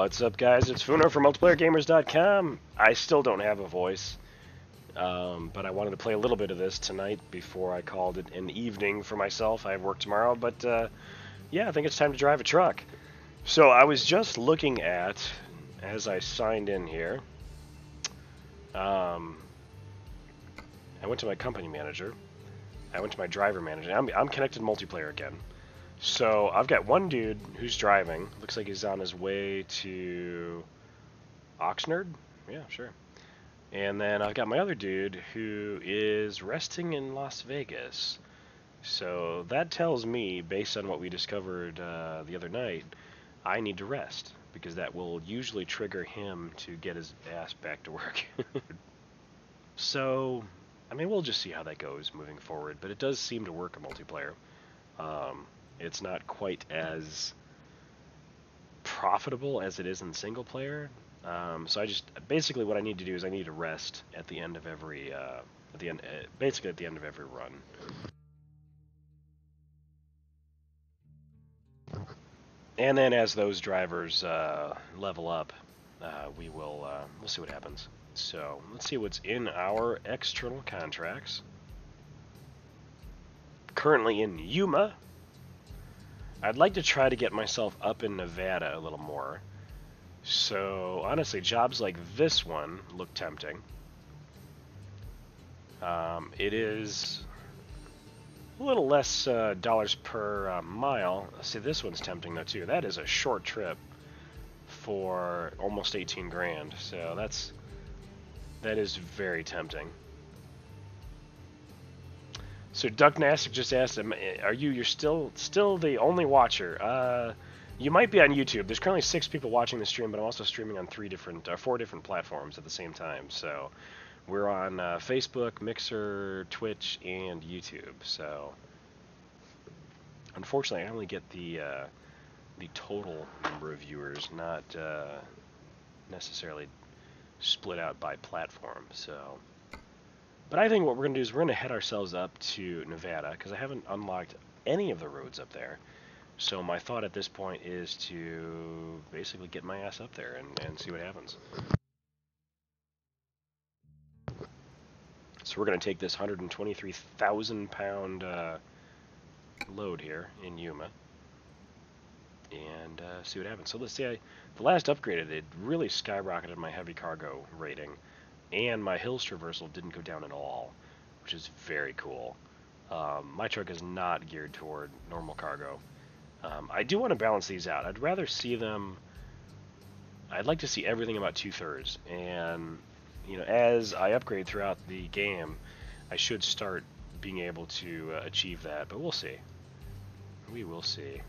What's up, guys? It's Funar from MultiplayerGamers.com. I still don't have a voice, but I wanted to play a little bit of this tonight before I called it an evening for myself. I have work tomorrow, but yeah, I think it's time to drive a truck. So I was just looking at, as I signed in here, I went to my company manager, I went to my driver manager. I'm connected to multiplayer again. So I've got one dude who's driving. Looks like he's on his way to Oxnard. Yeah, sure. And then I've got my other dude who is resting in Las Vegas. So that tells me, based on what we discovered the other night, I need to rest, because that will usually trigger him to get his ass back to work. So, I mean, we'll just see how that goes moving forward. But it does seem to work in multiplayer. It's not quite as profitable as it is in single player. So I just basically what I need to do is I need to rest at the end of every basically at the end of every run. And then as those drivers level up, we'll see what happens. So let's see what's in our external contracts. Currently in Yuma. I'd like to try to get myself up in Nevada a little more. So, honestly, jobs like this one look tempting. It is a little less dollars per mile. See, this one's tempting though too. That is a short trip for almost 18 grand. So that is very tempting. So Duck Nastic just asked him, you're still the only watcher? You might be on YouTube. There's currently 6 people watching the stream, but I'm also streaming on 4 different platforms at the same time. So we're on Facebook, Mixer, Twitch, and YouTube. So unfortunately, I only get the total number of viewers, not necessarily split out by platform. So. But I think what we're going to do is we're going to head ourselves up to Nevada, because I haven't unlocked any of the roads up there. So my thought at this point is to basically get my ass up there and see what happens. So we're going to take this 123,000 pound load here in Yuma and see what happens. So let's see, the last upgrade it really skyrocketed my heavy cargo rating. And my hills traversal didn't go down at all, which is very cool. My truck is not geared toward normal cargo. I do want to balance these out. I'd rather see them... I'd like to see everything about 2/3. And, you know, as I upgrade throughout the game, I should start being able to achieve that. But we'll see. We will see.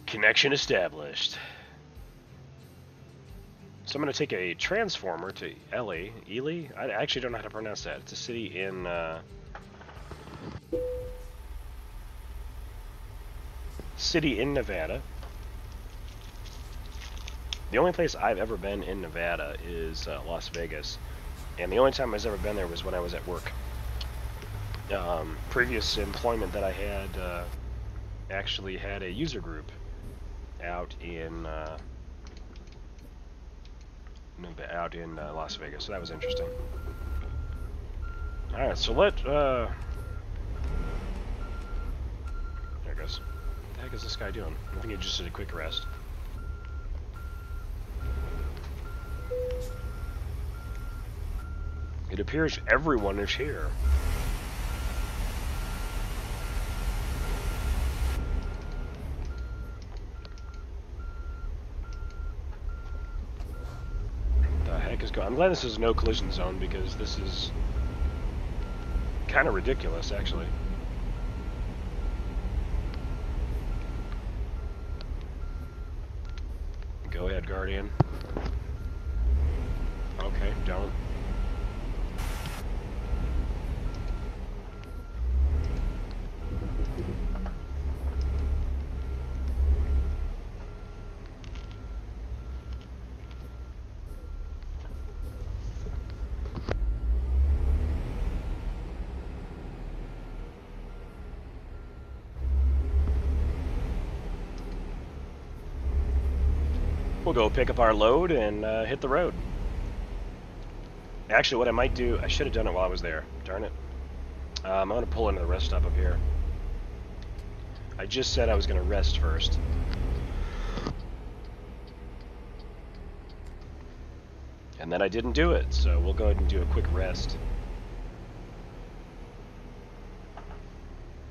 Connection established. So I'm going to take a transformer to Ely. I actually don't know how to pronounce that. It's a city in Nevada. The only place I've ever been in Nevada is Las Vegas, and the only time I was ever been there was when I was at work. Previous employment that I had actually had a user group out in Las Vegas, so that was interesting. All right, so there it goes. What the heck is this guy doing? I think he just did a quick rest. It appears everyone is here. I'm glad this is no collision zone, because this is kind of ridiculous, actually. Go ahead, Guardian. Okay, don't. we'll go pick up our load and hit the road. Actually, what I might do, I should have done it while I was there. Darn it. I'm going to pull into the rest stop up here. I just said I was going to rest first. And then I didn't do it, so we'll go ahead and do a quick rest.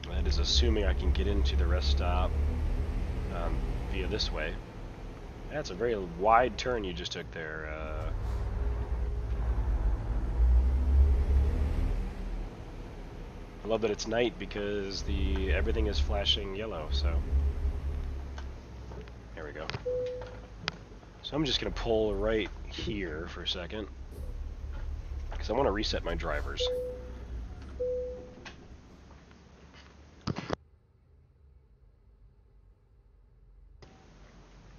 That is assuming I can get into the rest stop via this way. That's a very wide turn you just took there. I love that it's night because everything is flashing yellow, so there we go. So I'm just going to pull right here for a second because I want to reset my drivers.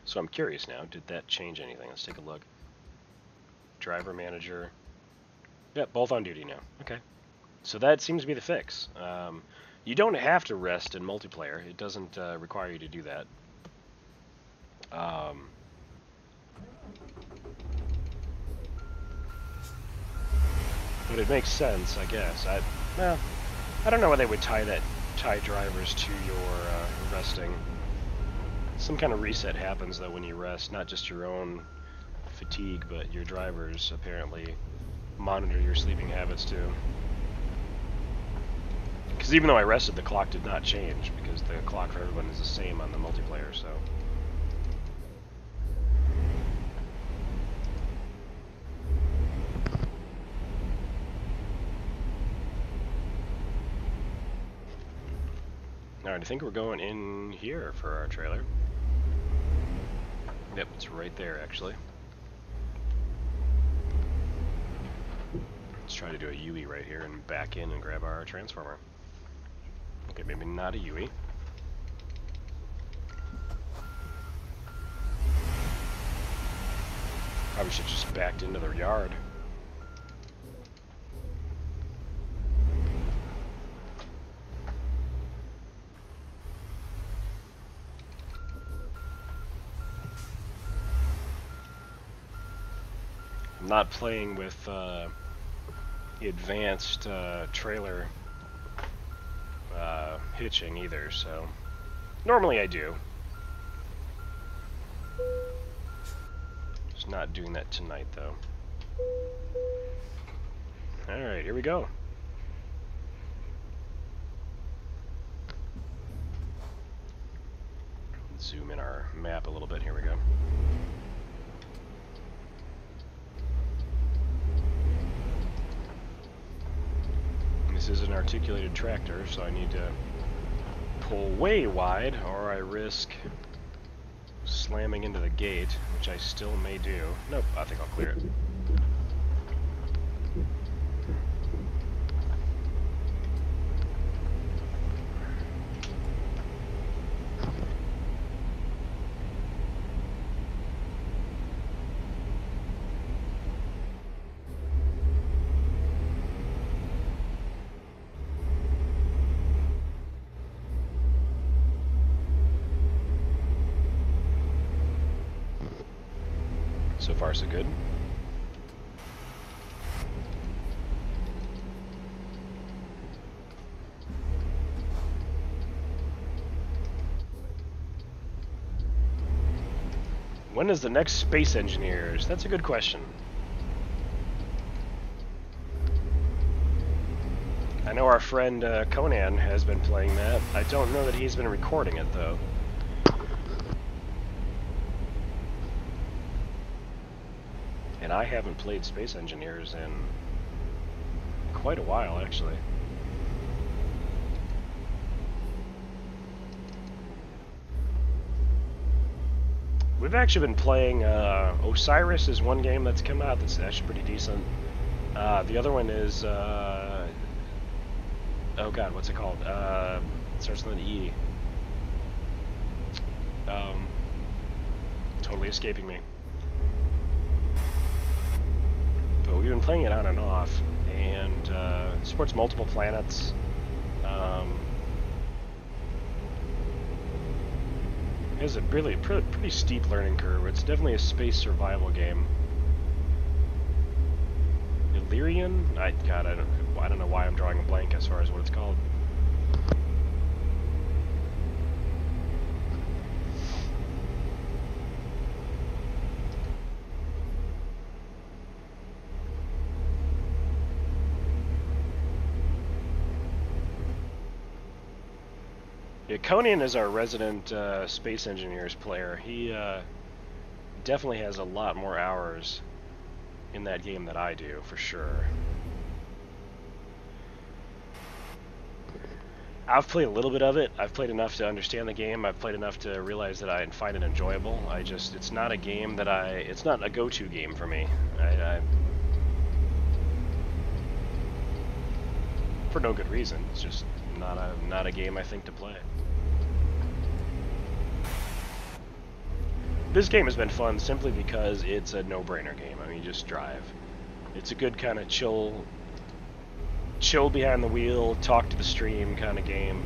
So I'm curious now, did that change anything? Let's take a look. Driver manager. Yep, both on duty now. Okay. So that seems to be the fix. You don't have to rest in multiplayer. It doesn't require you to do that. But it makes sense, I guess. Well, I don't know why they would tie drivers to your resting. Some kind of reset happens though when you rest, not just your own fatigue, but your drivers apparently monitor your sleeping habits too. Because even though I rested, the clock did not change, because the clock for everyone is the same on the multiplayer, so. Alright, I think we're going in here for our trailer. Yep, it's right there, actually. Let's try to do a UE right here and back in and grab our transformer. Okay, maybe not a UE. Probably should just backed into their yard. I'm not playing with the advanced trailer hitching either, so normally I do. Just not doing that tonight though. Alright, here we go. Zoom in our map a little bit, here we go. This is an articulated tractor, so I need to pull way wide, or I risk slamming into the gate, which I still may do. Nope, I think I'll clear it. So far, so good. When is the next Space Engineers? That's a good question. I know our friend Conan has been playing that. I don't know that he's been recording it, though. And I haven't played Space Engineers in quite a while, actually. We've actually been playing, Osiris is one game that's come out that's actually pretty decent. The other one is, oh god, what's it called? It starts with an E. Totally escaping me. But we've been playing it on and off, and it supports multiple planets. has a really pretty steep learning curve. It's definitely a space survival game. Illyrian? God, I don't know why I'm drawing a blank as far as what it's called. Yeah, Conan is our resident Space Engineers player. He definitely has a lot more hours in that game than I do, for sure. I've played a little bit of it. I've played enough to understand the game. I've played enough to realize that I find it enjoyable. It's not a game that it's not a go-to game for me. For no good reason. It's just not a game I think to play. This game has been fun simply because it's a no-brainer game. I mean, you just drive. It's a good kind of chill behind the wheel, talk to the stream kind of game.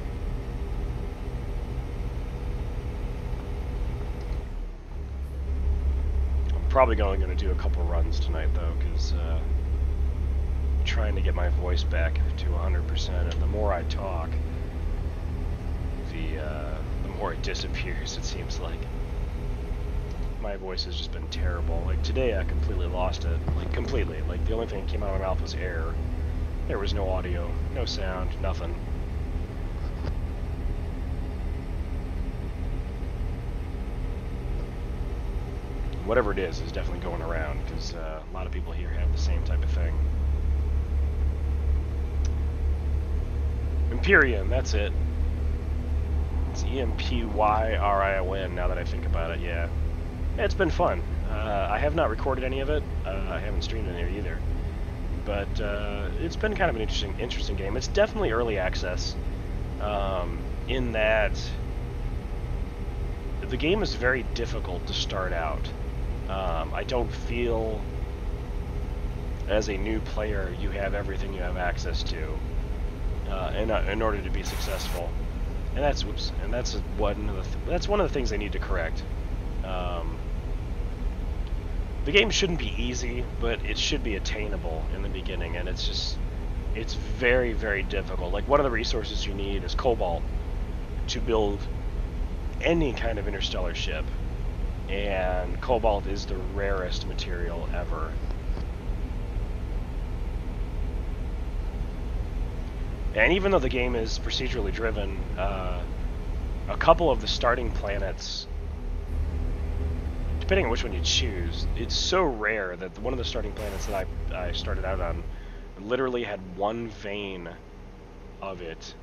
I'm probably only going to do a couple runs tonight, though, because I'm trying to get my voice back to 100%, and the more I talk, the more it disappears, it seems like. My voice has just been terrible. Like, today I completely lost it. Like, completely. Like, the only thing that came out of my mouth was air. There was no audio, no sound, nothing. Whatever it is definitely going around, because a lot of people here have the same type of thing. Empyrean, that's it. It's E-M-P-Y-R-I-O-N, now that I think about it, yeah. It's been fun. I have not recorded any of it. I haven't streamed any of it either. But it's been kind of an interesting game. It's definitely early access, in that the game is very difficult to start out. I don't feel, as a new player, you have everything you have access to in order to be successful. And that's one of the things they need to correct. The game shouldn't be easy, but it should be attainable in the beginning, and it's very, very difficult. Like, one of the resources you need is cobalt to build any kind of interstellar ship, and cobalt is the rarest material ever. And even though the game is procedurally driven, a couple of the starting planets, depending on which one you choose, it's so rare that one of the starting planets that I started out on literally had one vein of it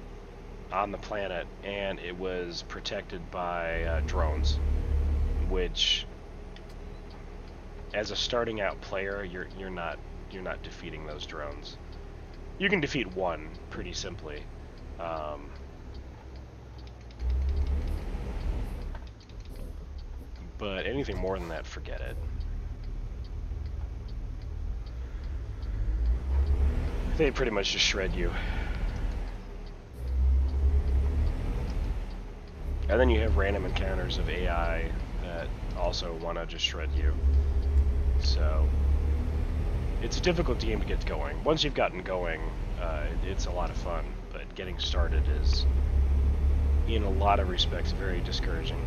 on the planet, and it was protected by drones, which, as a starting out player, you're not defeating those drones. You can defeat one pretty simply. But anything more than that, forget it. They pretty much just shred you. And then you have random encounters of AI that also want to just shred you. So it's a difficult game to get going. Once you've gotten going, it's a lot of fun, but getting started is, in a lot of respects, very discouraging.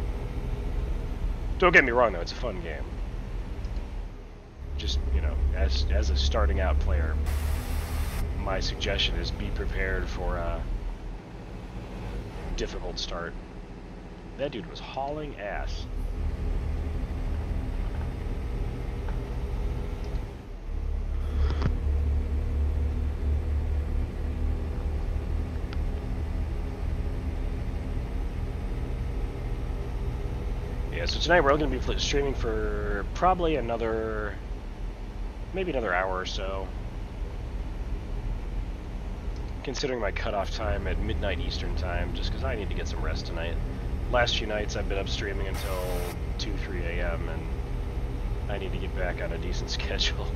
Don't get me wrong, though, it's a fun game. Just, you know, as a starting out player, my suggestion is be prepared for a difficult start. That dude was hauling ass. Yeah, so tonight we're going to be streaming for probably maybe another hour or so. Considering my cutoff time at midnight Eastern time, just because I need to get some rest tonight. Last few nights I've been up streaming until 2, 3 a.m. and I need to get back on a decent schedule.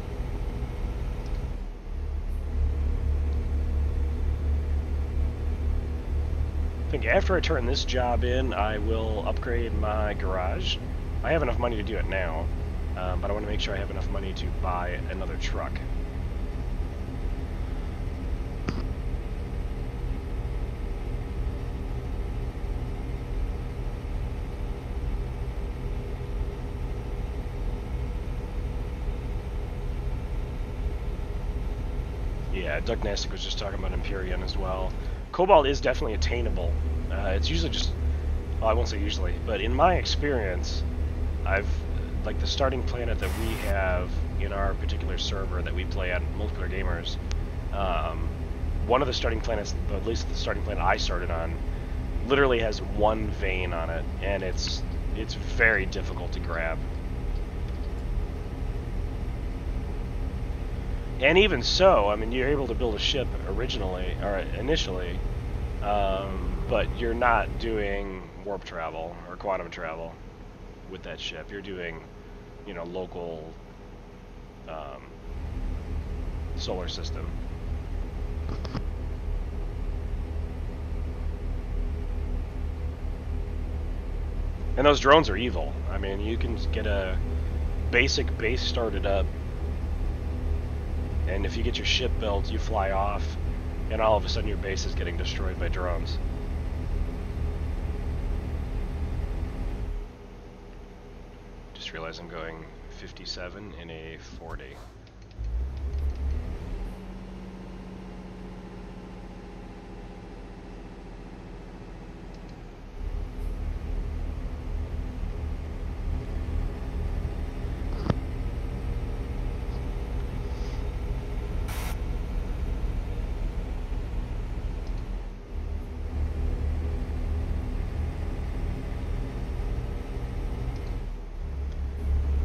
think after I turn this job in, I will upgrade my garage. I have enough money to do it now, but I want to make sure I have enough money to buy another truck. Yeah, Doug Nastic was just talking about Empyrean as well. Cobalt is definitely attainable. It's usually just, well, I won't say usually, but in my experience, like the starting planet that we have in our particular server that we play on Multiplayer Gamers, one of the starting planets, at least the starting planet I started on, literally has one vein on it, and it's very difficult to grab. And even so, I mean, you're able to build a ship originally, or initially, but you're not doing warp travel or quantum travel with that ship. You're doing, you know, local solar system. And those drones are evil. I mean, you can get a basic base started up, and if you get your ship built, you fly off, and all of a sudden your base is getting destroyed by drones. Just realized I'm going 57 in a 40.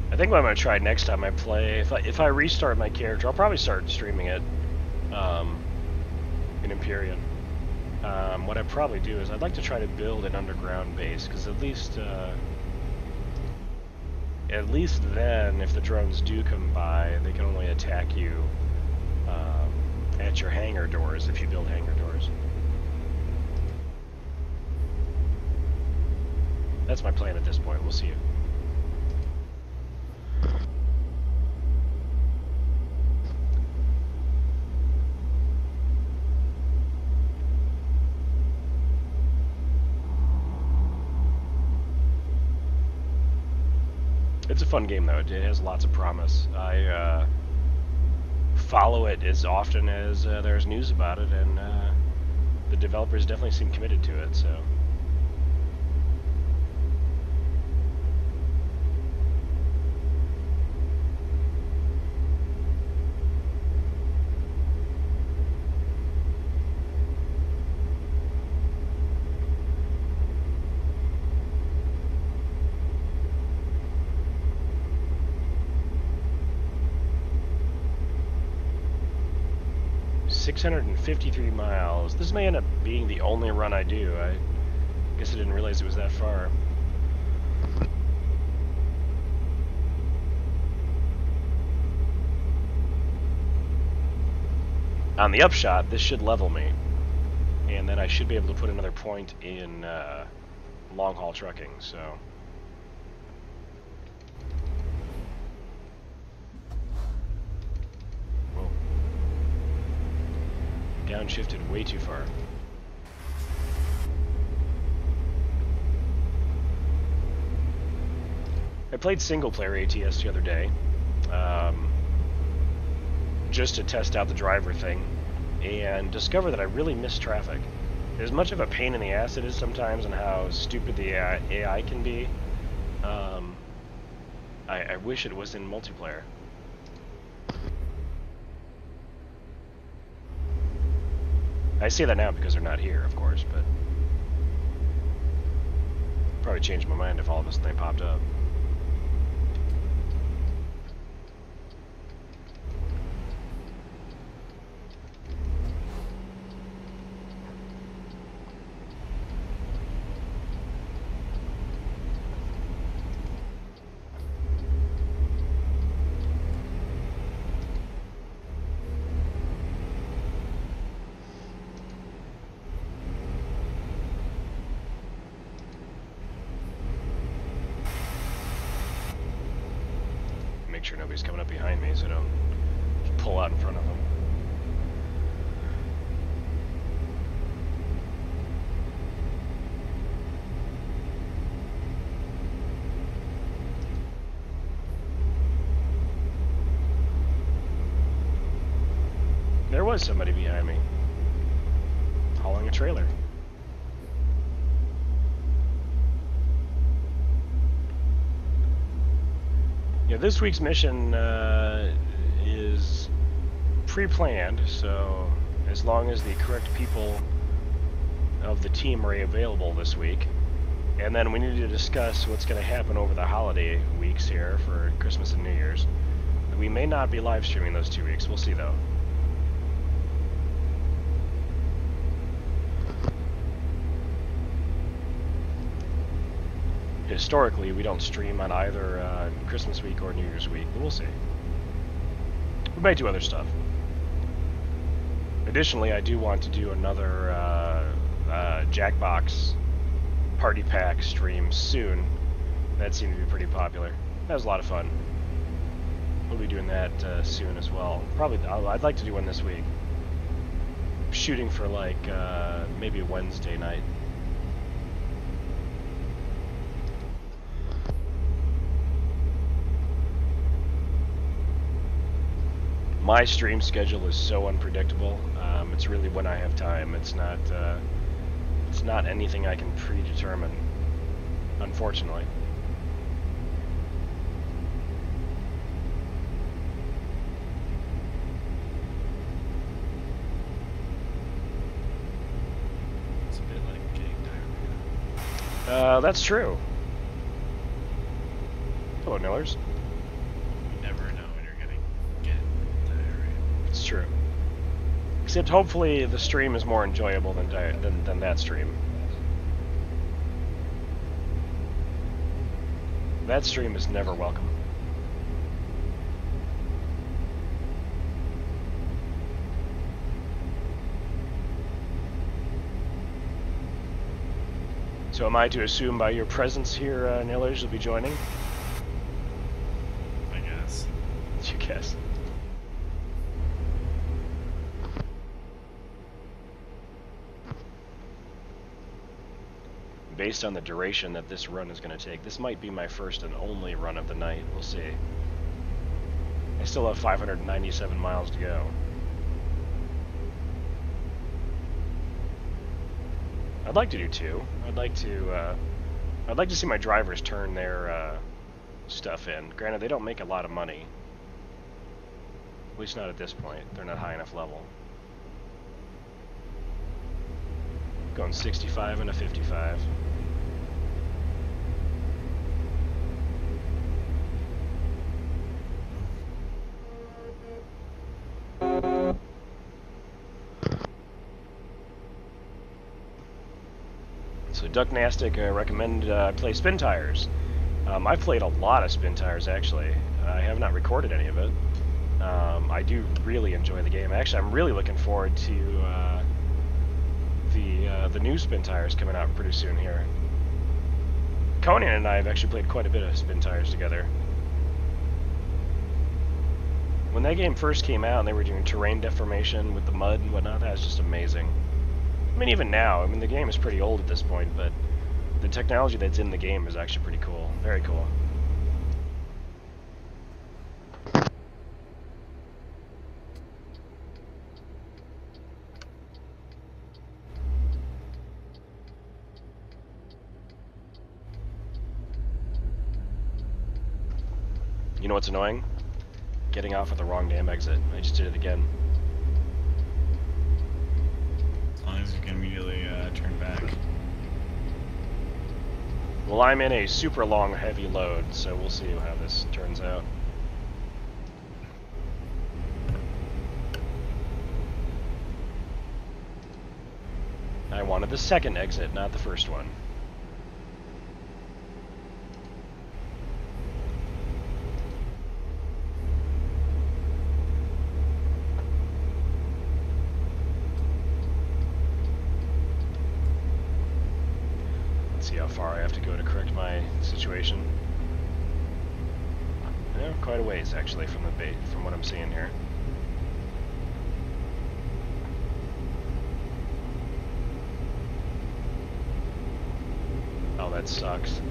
I think what I'm going to try next time I play, if I restart my character, I'll probably start streaming it in Empyrean. What I'd probably do is I'd like to try to build an underground base, because at least then, if the drones do come by, they can only attack you at your hangar doors if you build hangar doors. That's my plan at this point. We'll see you. It's a fun game, though. It has lots of promise. I follow it as often as there's news about it, and the developers definitely seem committed to it, so... ...653 miles. This may end up being the only run I do. I guess I didn't realize it was that far. On the upshot, this should level me. And then I should be able to put another point in long-haul trucking, so... Downshifted way too far. I played single-player ATS the other day, just to test out the driver thing, and discovered that I really miss traffic. As much of a pain in the ass it is sometimes, and how stupid the AI can be, I wish it was in multiplayer. I say that now because they're not here, of course, but probably changed my mind if all of a sudden they popped up. sure nobody's coming up behind me, so I don't just pull out in front of them. There was somebody behind me, hauling a trailer. Yeah, this week's mission is pre-planned, so as long as the correct people of the team are available this week. And then we need to discuss what's going to happen over the holiday weeks here for Christmas and New Year's. We may not be live streaming those 2 weeks, we'll see though. Historically, we don't stream on either Christmas week or New Year's week, but we'll see. We might do other stuff. Additionally, I do want to do another Jackbox Party Pack stream soon. That seemed to be pretty popular. That was a lot of fun. We'll be doing that soon as well. Probably, I'd like to do one this week. Shooting for like maybe a Wednesday night. My stream schedule is so unpredictable. It's really when I have time. It's not anything I can predetermine, unfortunately. It's a bit like getting diarrhea. That's true. Hello, Nillers. You never know when you're gonna get diarrhea. It's true. Except hopefully the stream is more enjoyable than that stream. That stream is never welcome. So am I to assume by your presence here, Nillers, you'll be joining? I guess. It's your guess. Based on the duration that this run is going to take, this might be my first and only run of the night. We'll see. I still have 597 miles to go. I'd like to do 2. I'd like to see my drivers turn their stuff in. Granted, they don't make a lot of money. At least not at this point. They're not high enough level. Going 65 and a 55. So Duck Nastic recommended I play Spin Tires. I've played a lot of Spin Tires actually. I have not recorded any of it. I do really enjoy the game. Actually, I'm really looking forward to the new Spin Tires coming out pretty soon here. Conan and I have actually played quite a bit of Spin Tires together. When that game first came out and they were doing terrain deformation with the mud and whatnot, that was just amazing. I mean, even now, I mean, the game is pretty old at this point, but the technology that's in the game is actually pretty cool. Very cool. You know what's annoying? Getting off at the wrong damn exit. I just did it again. As long as you can immediately turn back. Well, I'm in a super long heavy load, so we'll see how this turns out. I wanted the second exit, not the first one. See how far I have to go to correct my situation. Yeah, quite a ways actually from the bait, from what I'm seeing here. Oh, that sucks.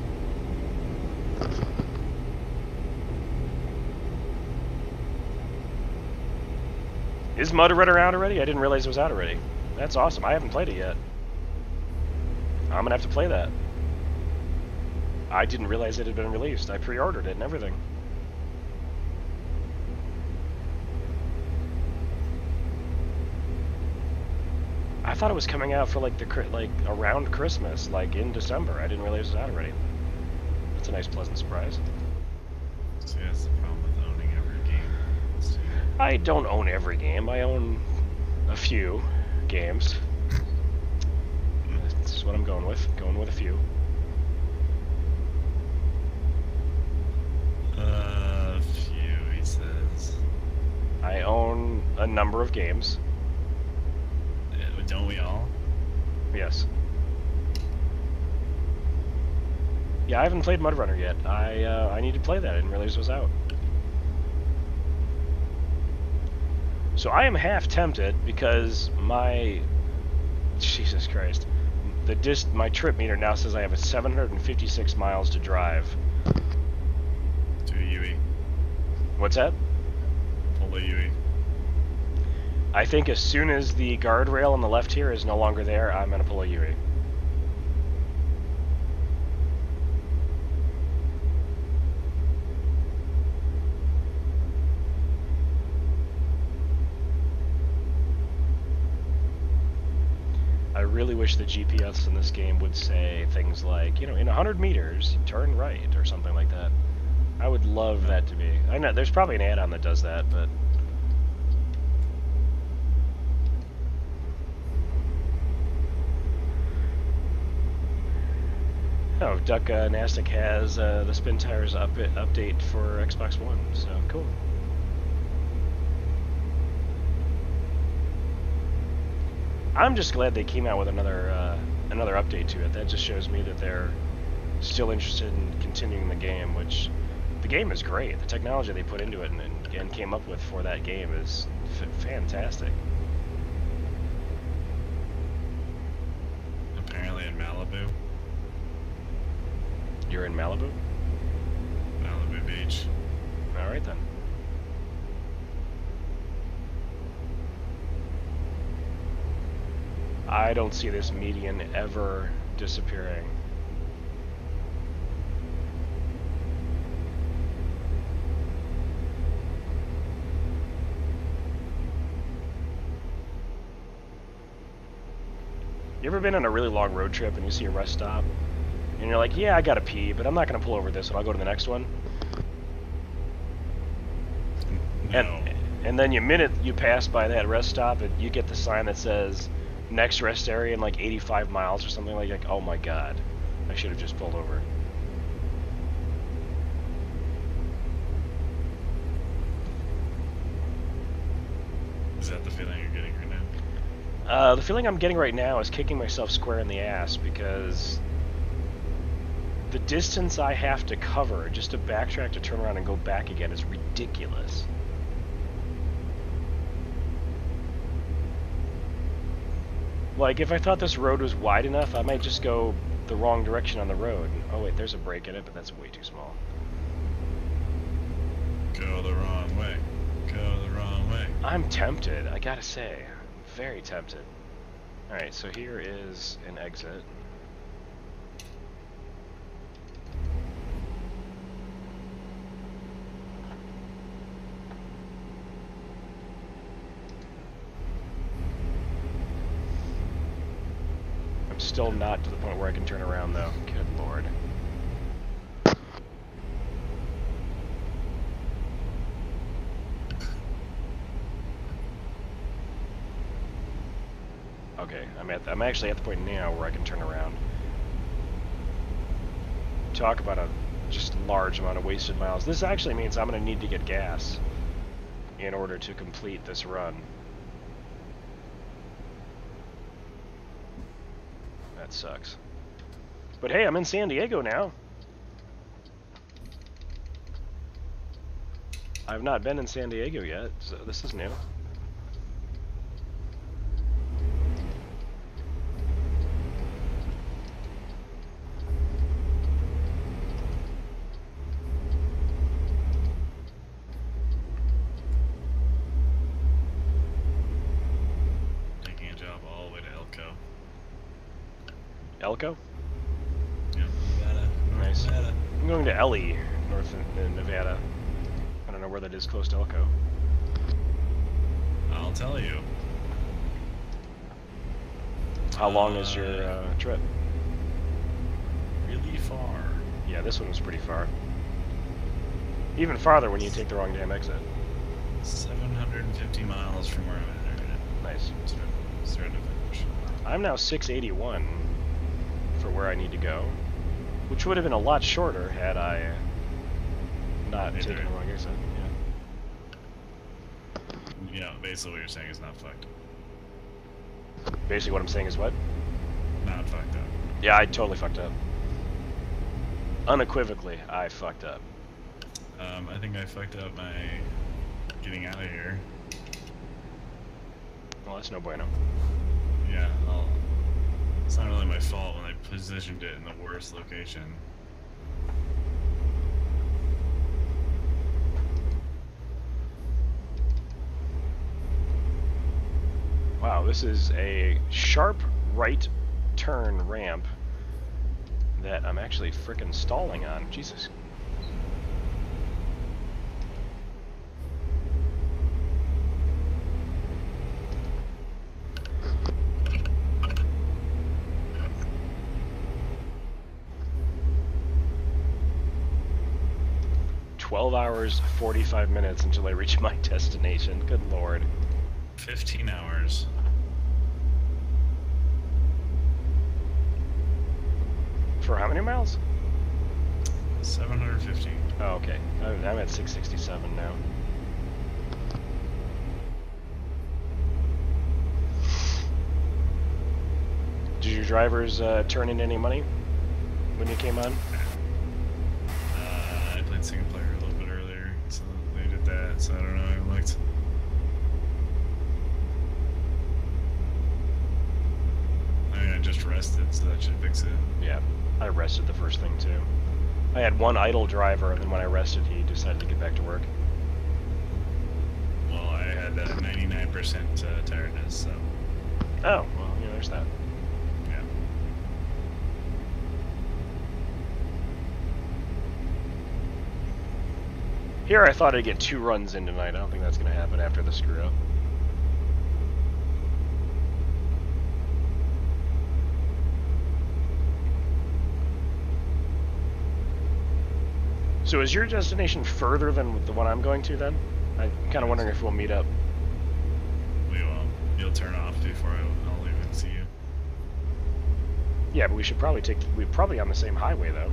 Is Mud Runner out already? I didn't realize it was out already. That's awesome. I haven't played it yet. I'm gonna have to play that. I didn't realize it had been released. I pre-ordered it and everything. I thought it was coming out for like around Christmas, like in December. I didn't realize it was out already. That's a nice, pleasant surprise. See, that's the problem with owning every game. I don't own every game. I own a few games. That's what I'm going with. Going with a few. Few, he says. I own a number of games. Don't we all? Yes. Yeah, I haven't played Mud Runner yet. I need to play that. I didn't realize it was out. So I am half tempted because my... Jesus Christ. My trip meter now says I have 756 miles to drive. To a UE. What's that? Pull a UE. I think as soon as the guardrail on the left here is no longer there, I'm going to pull a UE. I really wish the GPS in this game would say things like, you know, in 100 meters, turn right, or something like that. I would love that to be. I know there's probably an add-on that does that, but... Oh, Duck Nastic has the Spin Tires update for Xbox One, so cool. I'm just glad they came out with another update to it. That just shows me that they're still interested in continuing the game, which the game is great. The technology they put into it and came up with for that game is fantastic. Apparently in Malibu. You're in Malibu? Malibu Beach. Alright then. I don't see this median ever disappearing. You ever been on a really long road trip and you see a rest stop? And you're like, yeah, I gotta pee, but I'm not gonna pull over this one, I'll go to the next one? No. And then the minute you pass by that rest stop, you get the sign that says, next rest area in like 85 miles or something like, oh my god, I should have just pulled over. Is that the feeling you're getting right now? The feeling I'm getting right now is kicking myself square in the ass because the distance I have to cover just to backtrack to turn around and go back again is ridiculous. Like, if I thought this road was wide enough, I might just go the wrong direction on the road. Oh wait, there's a break in it, but that's way too small. Go the wrong way. Go the wrong way. I'm tempted, I gotta say. I'm very tempted. Alright, so here is an exit. I'm still not to the point where I can turn around, though. Good lord. Okay, I'm actually at the point now where I can turn around. Talk about a just large amount of wasted miles. This actually means I'm going to need to get gas in order to complete this run. That sucks. But hey, I'm in San Diego now. I've not been in San Diego yet, so this is new. Taking a job all the way to Elko. Elko? Yeah, Nevada. Nice. Nevada. I'm going to Ellie, north in Nevada. I don't know where that is close to Elko. I'll tell you. How long is your trip? Really far. Yeah, this one was pretty far. Even farther when you take the wrong damn exit. 750 miles from where I'm at right now. Nice. Start to finish. I'm now 681 for where I need to go, which would have been a lot shorter had I not taken the wrong exit. Yeah. Yeah, basically what you're saying is not fucked. Basically what I'm saying is what? Not fucked up. Yeah, I totally fucked up. Unequivocally, I fucked up. I think I fucked up my getting out of here. Well, that's no bueno. Yeah, it's not really my fault when I positioned it in the worst location. Wow, this is a sharp right turn ramp that I'm actually frickin' stalling on. Jesus. $12 45 minutes until I reach my destination. Good lord. 15 hours. For how many miles? 750. Oh, okay. I'm at 667 now. Did your drivers turn in any money when you came on? I played single player a little bit earlier, so they did that, so I don't know, I looked. I mean, I just rested, so that should fix it. Yeah, I rested the first thing too. I had one idle driver, and then when I rested, he decided to get back to work. Well, I had 99% tiredness, so. Oh, well, yeah, there's that. Yeah. Here I thought I'd get 2 runs in tonight. I don't think that's going to happen after the screw up. So is your destination further than the one I'm going to then? I'm kind of wondering if we'll meet up. We will. You'll turn off before I'll even see you. Yeah, but we should probably we're probably on the same highway though.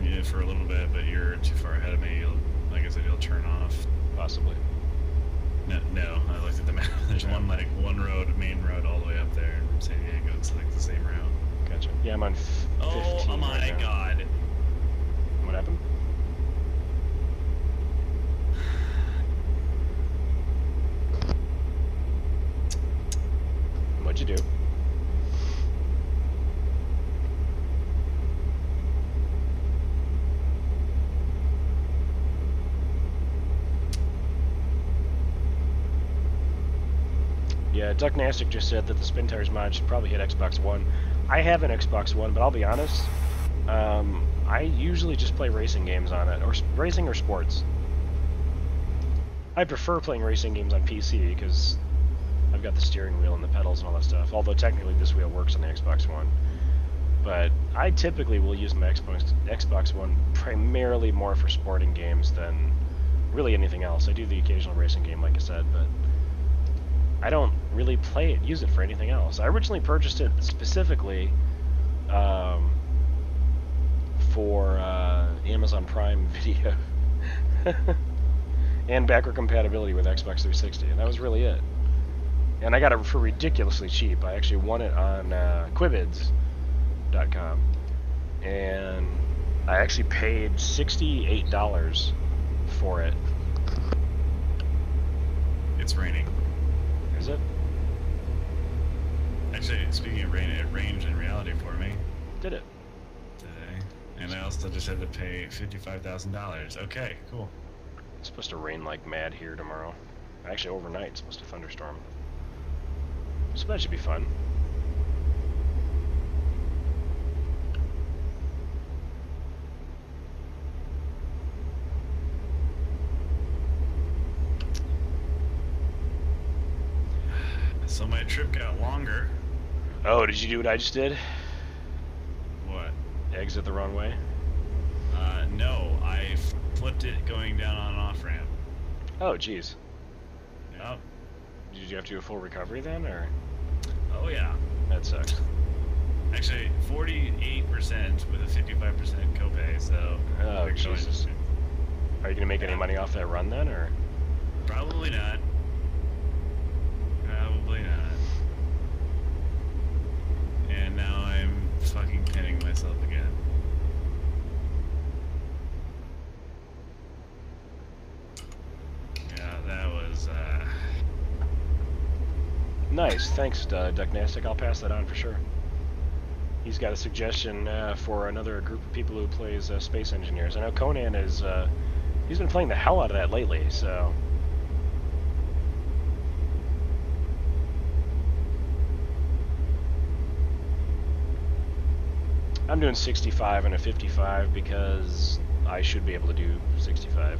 Yeah, for a little bit, but you're too far ahead of me. Like I said, you'll turn off. Possibly. No, I looked at the map. There's one road, main road, all the way up there in San Diego. It's like the same route. Gotcha. Yeah, I'm on 15 Oh my right now. god. What happened? What'd you do? Yeah, Duck Nastic just said that the Spin Tires mod should probably hit Xbox One. I have an Xbox One, but I'll be honest, I usually just play racing games on it, or racing or sports. I prefer playing racing games on PC because I've got the steering wheel and the pedals and all that stuff, although technically this wheel works on the Xbox One. But I typically will use my Xbox One primarily more for sporting games than really anything else. I do the occasional racing game, like I said, but I don't really use it for anything else. I originally purchased it specifically for Amazon Prime Video and backward compatibility with Xbox 360, and that was really it. And I got it for ridiculously cheap. I actually won it on Quibids.com, and I actually paid $68 for it. It's raining. Is it? Actually, speaking of rain, it rained in reality for me Did it? today. And I also just had to pay $55,000. Okay, cool. It's supposed to rain like mad here tomorrow. Actually, overnight it's supposed to thunderstorm. So that should be fun. So my trip got longer. Oh, did you do what I just did? What? Exit the wrong way? No, I flipped it going down on an off-ramp. Oh, jeez. Yep. Did you have to do a full recovery then, or? Oh, yeah. That sucks. Actually, 48% with a 55% copay, so... Oh, Jesus. Are you going to make any money off that run then, or? Probably not. Probably not. And now I'm fucking pinning myself again. Yeah, that was, Nice, thanks, Ducknastic. I'll pass that on for sure. He's got a suggestion for another group of people who plays Space Engineers. I know Conan is, he's been playing the hell out of that lately, so... I'm doing 65 and a 55 because I should be able to do 65.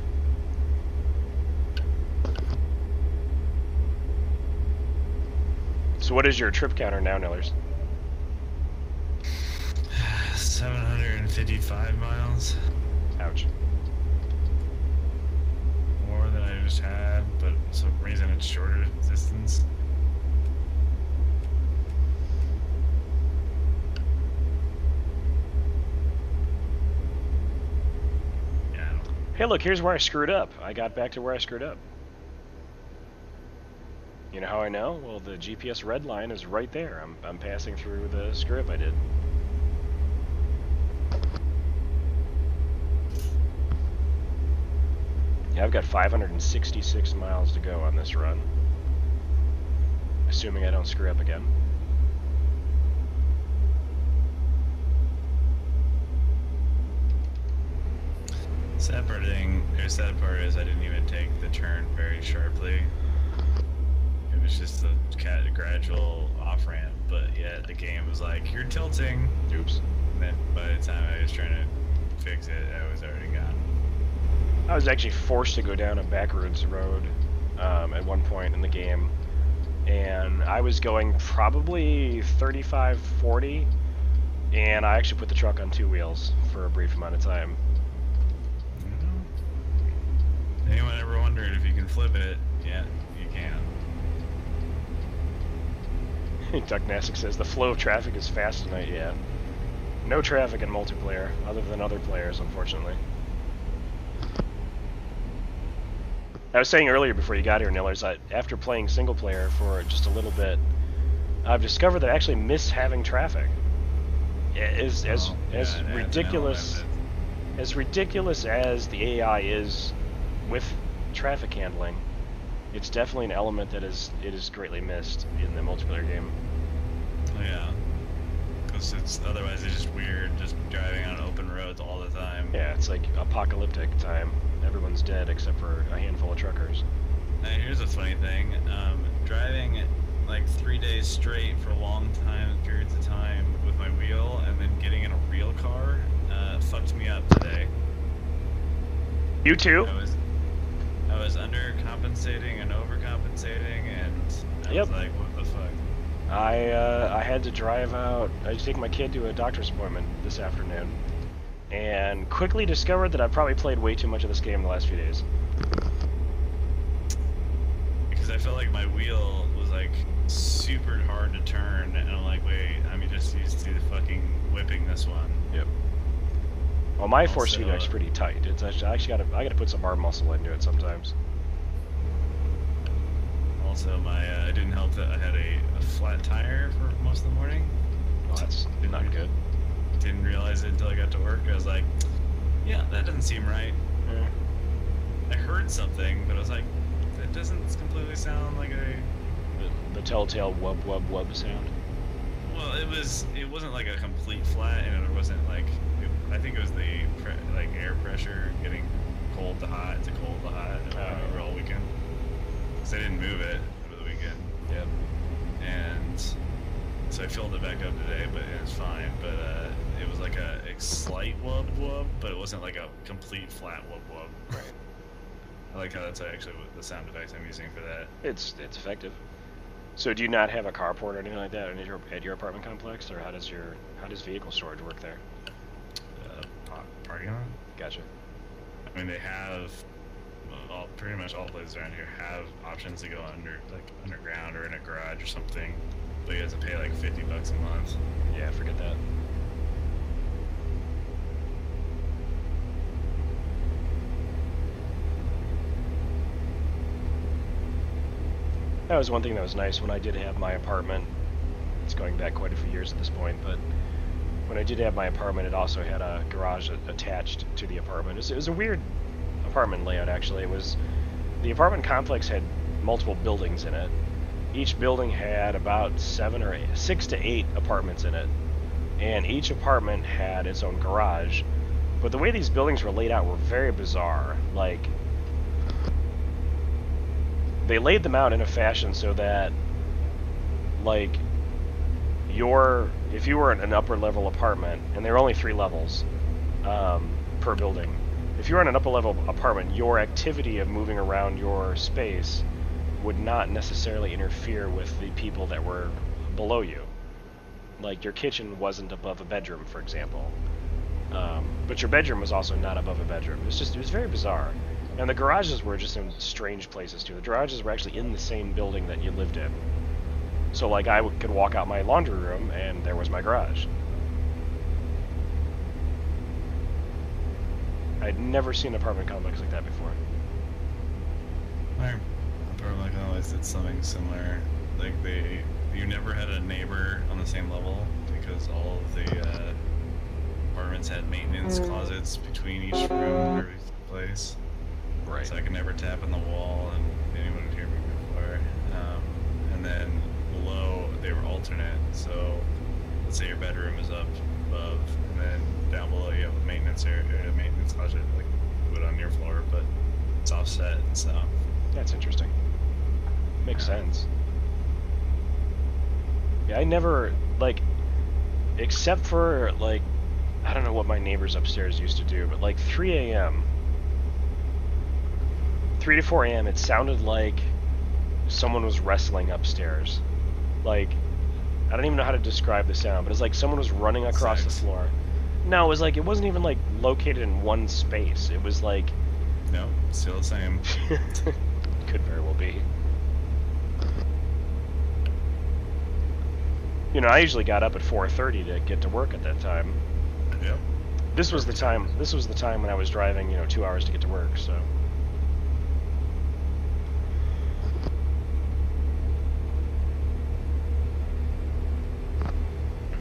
So what is your trip counter now, Nillers? 755 miles. Ouch. More than I just had, but for some reason it's shorter distance. Yeah. Hey, look, here's where I screwed up. I got back to where I screwed up. You know how I know? Well, the GPS red line is right there. I'm passing through the screw up I did. Yeah, I've got 566 miles to go on this run. Assuming I don't screw up again. Sad part is I didn't even take the turn very sharply. It was just a gradual off-ramp, but yeah, the game was like, you're tilting. Oops. And then by the time I was trying to fix it, I was already gone. I was actually forced to go down a backroads road at one point in the game, and I was going probably 35, 40, and I actually put the truck on two wheels for a brief amount of time. Anyone ever wondered if you can flip it? Yeah, you can. Ducknastic says the flow of traffic is fast tonight. Yeah, no traffic in multiplayer other than other players, unfortunately. I was saying earlier before you got here, Nillers, that after playing single player for just a little bit, I've discovered that I actually miss having traffic. As ridiculous as the AI is with traffic handling, it's definitely an element that is greatly missed in the multiplayer game. Oh, yeah. Because otherwise it's just weird, just driving on open roads all the time. Yeah, it's like apocalyptic time. Everyone's dead except for a handful of truckers. Now, here's a funny thing. Driving like 3 days straight for long periods of time with my wheel and then getting in a real car fucked me up today. You too? I was undercompensating and overcompensating, and I was like, what the fuck? I had to drive out. I had to take my kid to a doctor's appointment this afternoon, and quickly discovered that I probably played way too much of this game the last few days. Because I felt like my wheel was like super hard to turn, and I'm like, wait, I'm just used to fucking whipping this one. Yep. Well, my force feedback's pretty tight. It's actually I gotta put some arm muscle into it sometimes. Also, it didn't help that I had a flat tire for most of the morning. Well, that's not good. Didn't realize it until I got to work. I was like, yeah, that doesn't seem right. Yeah. heard something, but I was like, that doesn't completely sound like a... The telltale wub wub wub sound. Well, it wasn't like a complete flat, and it wasn't like, I think it was the like air pressure getting cold to hot to cold to hot over all weekend. Because I didn't move it over the weekend. Yep. And so I filled it back up today, but it was fine. But it was like a slight wub wub, but it wasn't like a complete flat wub wub. Right. I like how that's actually what the sound effects I'm using for that. It's effective. So do you not have a carport or anything like that at your apartment complex, or how does vehicle storage work there? Parking lot? Gotcha. I mean, they have pretty much all places around here have options to go underground or in a garage or something, but you have to pay like $50 a month. Yeah, forget that. That was one thing that was nice when I did have my apartment. It's going back quite a few years at this point, but when I did have my apartment, it also had a garage attached to the apartment. It was a weird apartment layout, actually. The apartment complex had multiple buildings in it. Each building had about 6 to 8 apartments in it, and each apartment had its own garage. But the way these buildings were laid out were very bizarre. Like, they laid them out in a fashion so that, like, if you were in an upper level apartment, and there are only 3 levels per building, if you were in an upper level apartment, your activity of moving around your space would not necessarily interfere with the people that were below you. Like, your kitchen wasn't above a bedroom, for example, but your bedroom was also not above a bedroom. It was very bizarre. And the garages were just in strange places too. The garages were actually in the same building that you lived in. So, like, I could walk out my laundry room, and there was my garage. I'd never seen an apartment complex like that before. My apartment complex did something similar. Like, you never had a neighbor on the same level because all of the apartments had maintenance closets between each room or place. Right. So I could never tap on the wall, and anyone would hear me before. And then below, they were alternate. So let's say your bedroom is up above, and then down below you have a maintenance area, a maintenance closet, like put on your floor, but it's offset. So that's interesting. Makes sense. Yeah, I never, like, except for, like, I don't know what my neighbors upstairs used to do, but like 3 a.m. 3 to 4 a.m. it sounded like someone was wrestling upstairs. Like, I don't even know how to describe the sound, but it's like someone was running across the floor. No, it wasn't even like located in one space. It was like... No, still the same. Could very well be. You know, I usually got up at 4:30 to get to work at that time. Yep. This was the time when I was driving, 2 hours to get to work, so...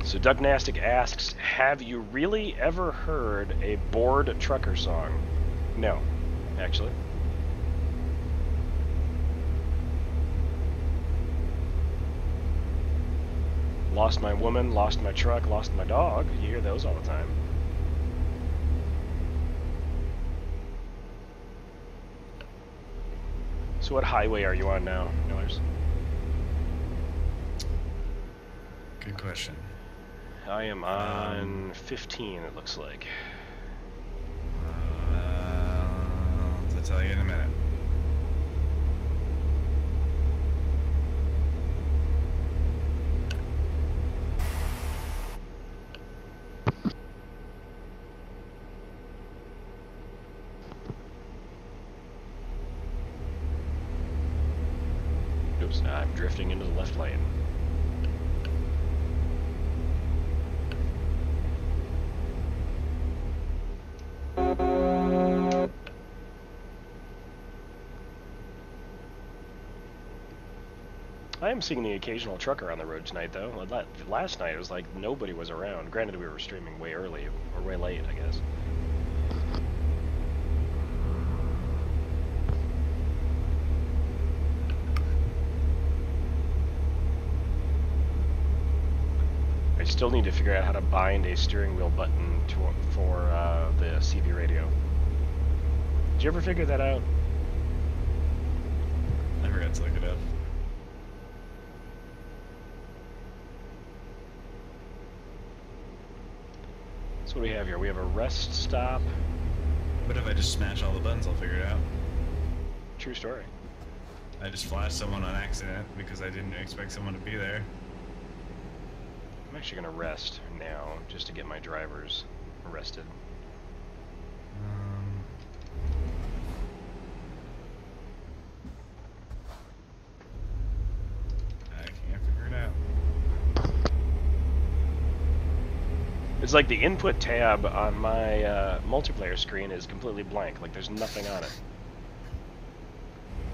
So Dougnostic asks, have you really ever heard a bored trucker song? No, actually. Lost my woman, lost my truck, lost my dog. You hear those all the time. So what highway are you on now, Millers? Good question. I am on 15, it looks like. I'll tell you in a minute. Oops, I'm drifting into the left lane. I am seeing the occasional trucker on the road tonight, though. Last night, it was like nobody was around. Granted, we were streaming way early, or way late, I guess. still need to figure out how to bind a steering wheel button for the CB radio. Did you ever figure that out? I forgot to look it up. So what do we have here? We have a rest stop. What if I just smash all the buttons? I'll figure it out. True story. I just flashed someone on accident because I didn't expect someone to be there. I'm actually going to rest now just to get my drivers arrested. I can't figure it out. It's like the input tab on my multiplayer screen is completely blank. Like there's nothing on it.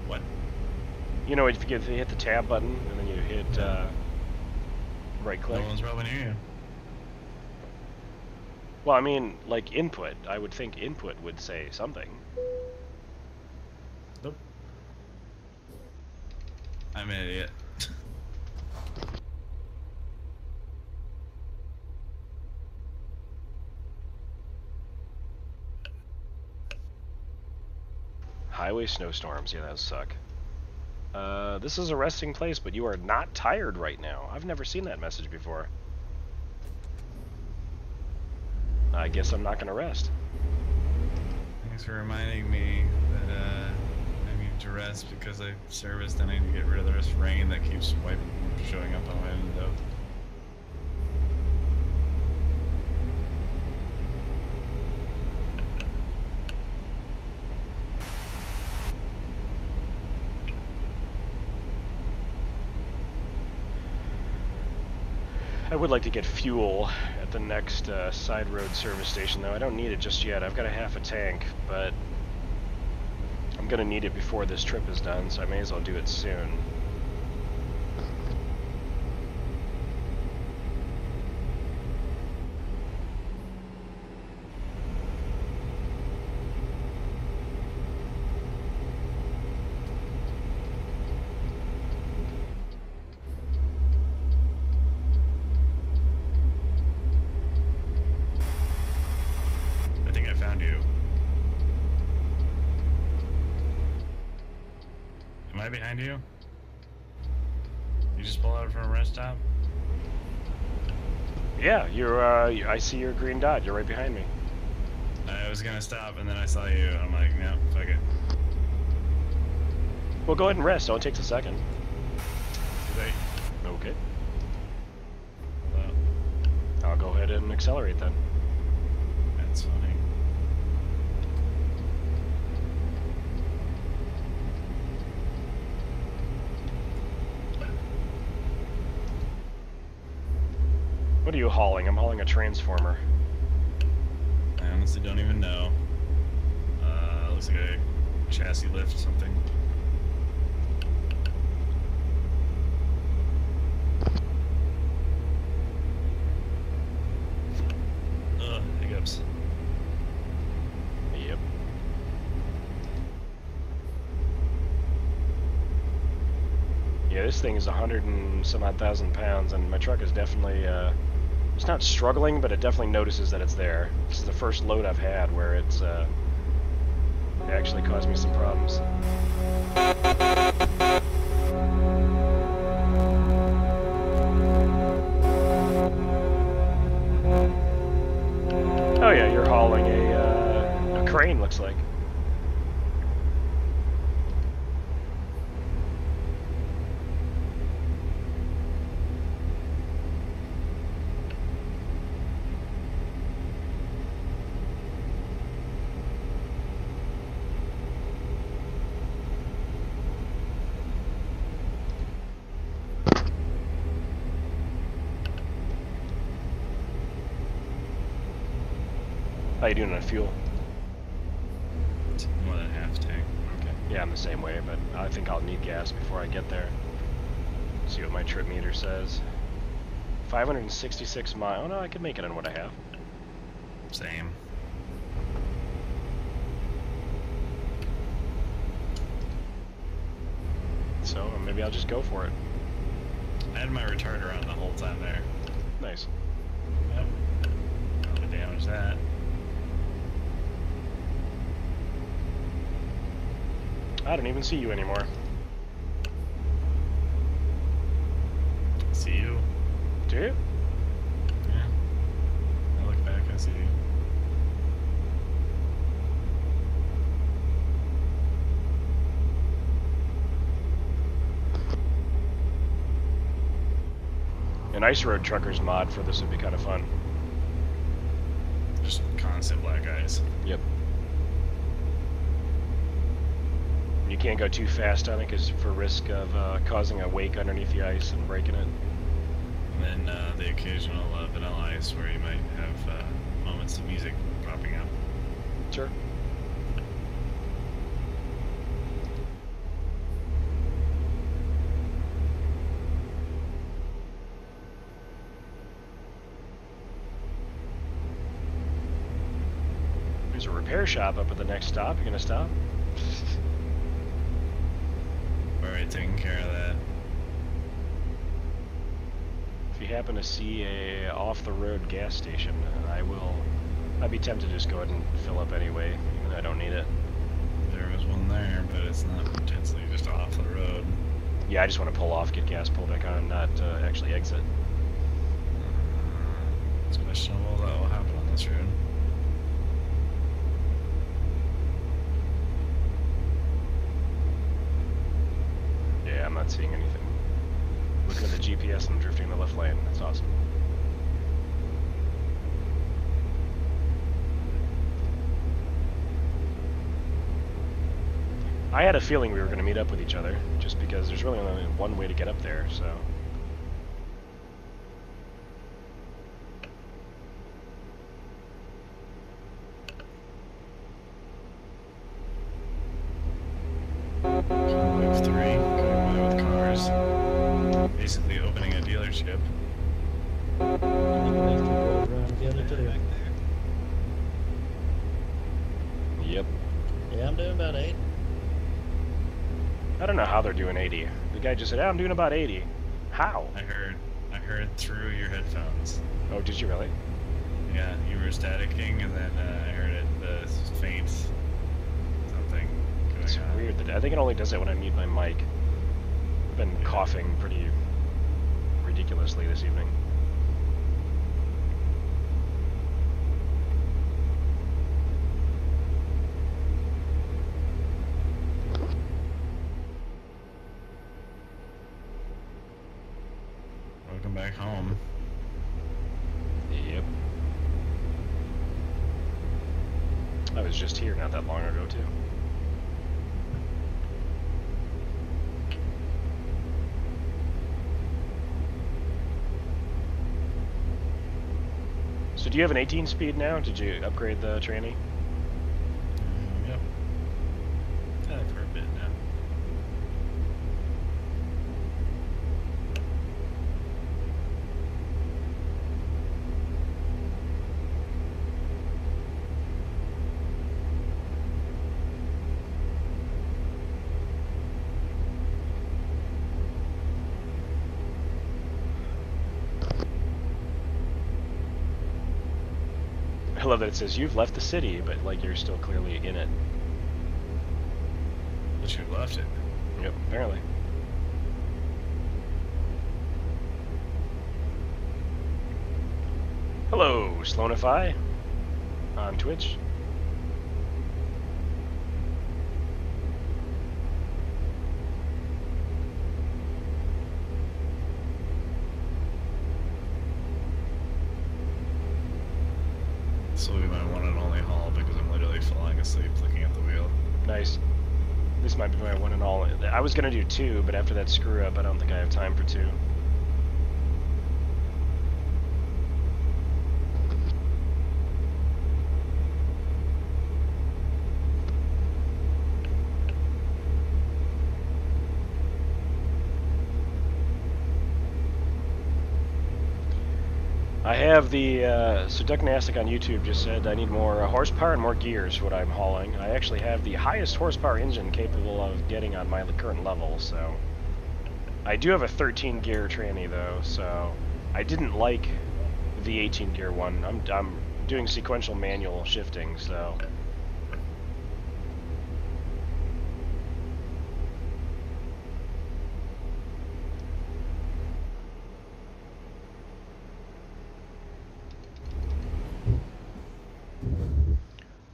What? You know, if you hit the tab button and then you hit right click. No one's probably near you. Well, I mean, like input. I would think input would say something. Nope. I'm an idiot. Highway snowstorms. Yeah, that would suck. This is a resting place, but you are not tired right now. I've never seen that message before. I guess I'm not going to rest. Thanks for reminding me that I need to rest because I serviced and I need to get rid of this rain that keeps showing up on my window. I would like to get fuel at the next side road service station, though. I don't need it just yet. I've got a half a tank, but I'm going to need it before this trip is done, so I may as well do it soon. Am I behind you? You just pull out from a rest stop? Yeah, you're. I see your green dot. You're right behind me. I was gonna stop and then I saw you and I'm like, no, fuck it. Well, go ahead and rest. It only takes a second. Too late. Okay. Hold up. I'll go ahead and accelerate then. That's funny. What are you hauling? I'm hauling a transformer. I honestly don't even know. Looks like a chassis lift something. Ugh, hiccups. Yep. Yeah, this thing is 100 and some odd thousand pounds, and my truck is definitely, it's not struggling, but it definitely notices that it's there. This is the first load I've had where it's, it actually caused me some problems. Oh yeah, you're hauling a crane, looks like. How you doing on fuel? It's more than half tank. Okay. Yeah, I'm the same way, but I think I'll need gas before I get there. See what my trip meter says. 566 miles. Oh no, I could make it on what I have. Same. So maybe I'll just go for it. I had my retarder on the whole time there. Nice. Yep. Probably damage that. I don't even see you anymore. See you? Do you? Yeah. I look back, I see you. An ice road truckers mod for this would be kind of fun. Just constant black ice. Yep. You can't go too fast on it because for risk of causing a wake underneath the ice and breaking it. And then the occasional vanilla ice where you might have moments of music popping out. Sure. There's a repair shop up at the next stop. You gonna stop? Alright, taking care of that. If you happen to see a off-the-road gas station, I'd be tempted to just go ahead and fill up anyway, even though I don't need it. There was one there, but it's not intensely just off the road. Yeah, I just want to pull off, get gas, pull back on, not actually exit. It's questionable that will happen on this road. Yeah, I'm not seeing anything. Looking at the GPS, I'm drifting in the left lane. That's awesome. I had a feeling we were going to meet up with each other, just because there's really only one way to get up there, so... Wave 3, going by with cars. Basically opening a dealership. Yep. Yeah, I'm doing about 8. I don't know how they're doing 80. The guy just said, I'm doing about 80. How? I heard through your headphones. Oh, did you really? Yeah, you were staticking, and then I heard it, the faint something going It's on. weird. I think it only does it when I mute my mic. I've been coughing pretty ridiculously this evening. Welcome back home. Yep. I was just here not that long ago, too. So do you have an 18 speed now? Did you upgrade the tranny? Yep. Had it for a bit now. I love that it says you've left the city, but like you're still clearly in it. But you left it. Yep, apparently. Hello, Sloanify on Twitch. This will be my one and only haul because I'm literally falling asleep looking at the wheel. Nice. This might be my one and all. I was gonna do 2, but after that screw up, I don't think I have time for 2. I have the, so Duck Nastic on YouTube just said I need more horsepower and more gears for what I'm hauling. I actually have the highest horsepower engine capable of getting on my current level, so... I do have a 13 gear tranny though, so I didn't like the 18 gear one. I'm doing sequential manual shifting, so.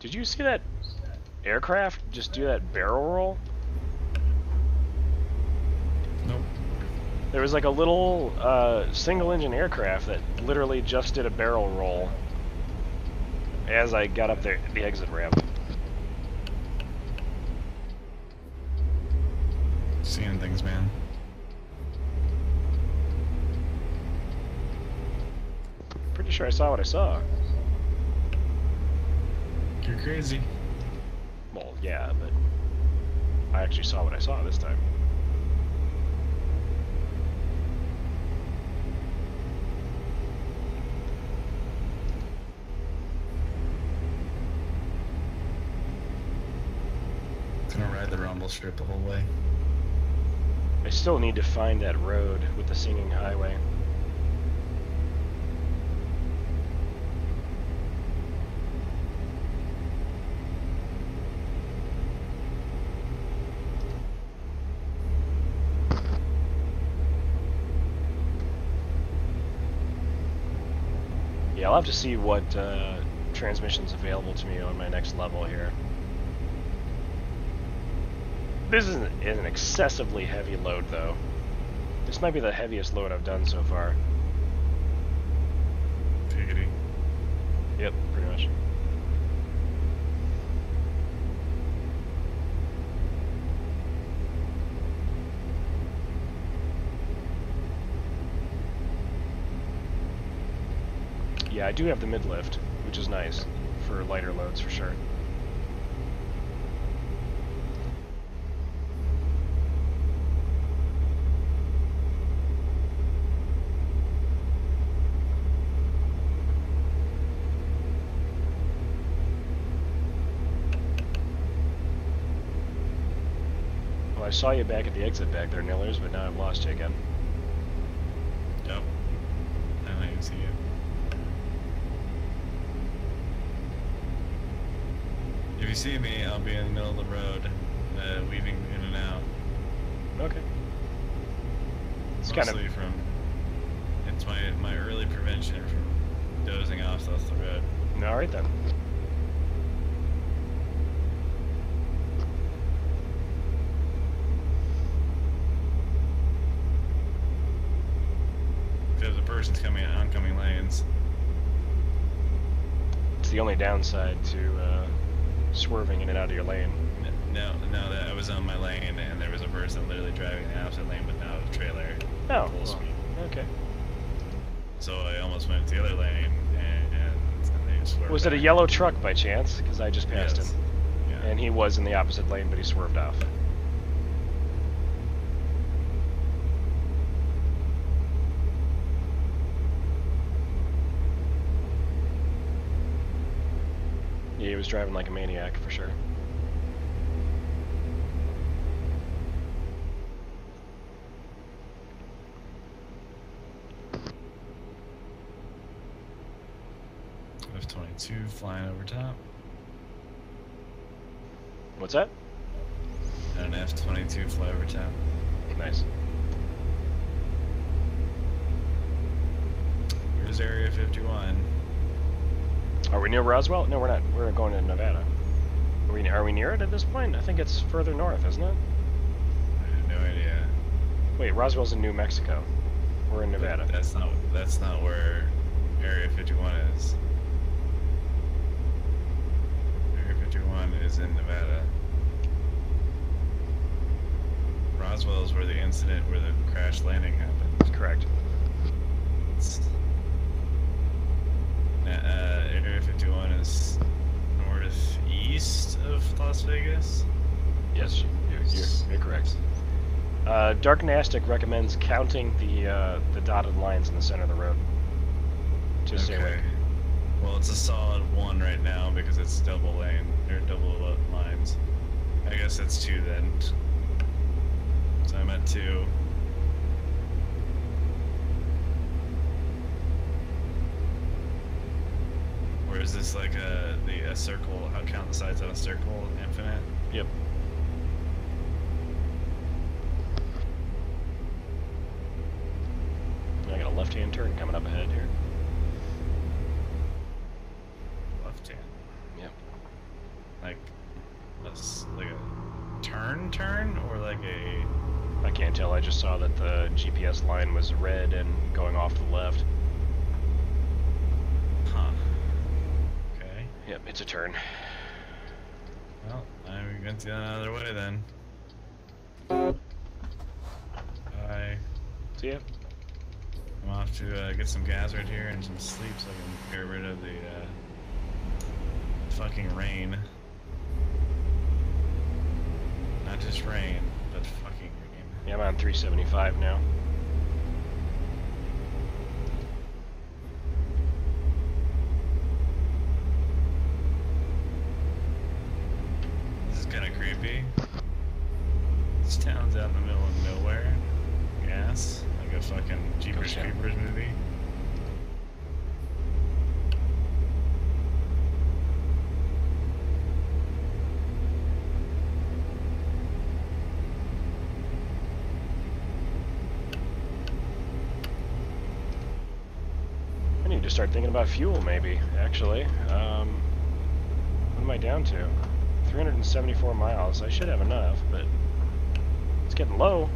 Did you see that aircraft just do that barrel roll? Nope. There was like a little single-engine aircraft that literally just did a barrel roll as I got up there, the exit ramp. Seeing things, man. Pretty sure I saw what I saw. You're crazy. Well, yeah, but I actually saw what I saw this time. Gonna ride the rumble strip the whole way. I still need to find that road with the singing highway. Yeah, I'll have to see what transmission's available to me on my next level here. This is an excessively heavy load, though. This might be the heaviest load I've done so far. Giggity. Yep, pretty much. Yeah, I do have the mid-lift, which is nice for lighter loads for sure. Well, I saw you back at the exit back there, Nillers, but now I've lost you again. Yep. I don't even see you. If you see me, I'll be in the middle of the road, weaving in and out. Okay. It's Mostly kind of from. It's my early prevention from dozing off the road. all right then. Because the person's coming in oncoming lanes. It's the only downside to swerving in and out of your lane. No, that I was on my lane and there was a person literally driving the opposite lane, but now a trailer. Oh, Full well, speed. okay. So I almost went to the other lane and they swerved. Was it a back. yellow truck by chance? Because I just passed Yes. him. Yeah. And he was in the opposite lane, but he swerved off. Yeah, he was driving like a maniac for sure. F-22 flying over top. What's that? And an F-22 fly over top. Nice. Here's Area 51. Are we near Roswell? No, we're not. We're going to Nevada. Are we near it at this point? I think it's further north, isn't it? I have no idea. Wait, Roswell's in New Mexico. We're in Nevada. That's not where Area 51 is. Area 51 is in Nevada. Roswell is where the incident where the crash landing happened. Correct. Area 51 is northeast of Las Vegas. Yes, you're correct. Dark Nastic recommends counting the dotted lines in the center of the road. Just stay awake. Well, it's a solid 1 right now because it's double lane. Or double lines. I guess it's 2 then. So I'm at 2. is this like a circle? How count the sides of a circle? Infinite? Yep. I got a left-hand turn coming up ahead here. Left hand. Yep. Like a turn, or like a... I can't tell. I just saw that the GPS line was red and going off to the left. Huh. Okay. Yep, it's a turn. Well, I'm going to go another way then. Bye. See ya. I'm off to get some gas right here and some sleep so I can get rid of the fucking rain. Not just rain, but fucking rain. Yeah, I'm on 375 now. This is kind of creepy. This town's out in the middle of nowhere. Gas, like a fucking Jeepers Creepers movie. I need to start thinking about fuel, maybe, actually. What am I down to? 374 miles. I should have enough, but it's getting low.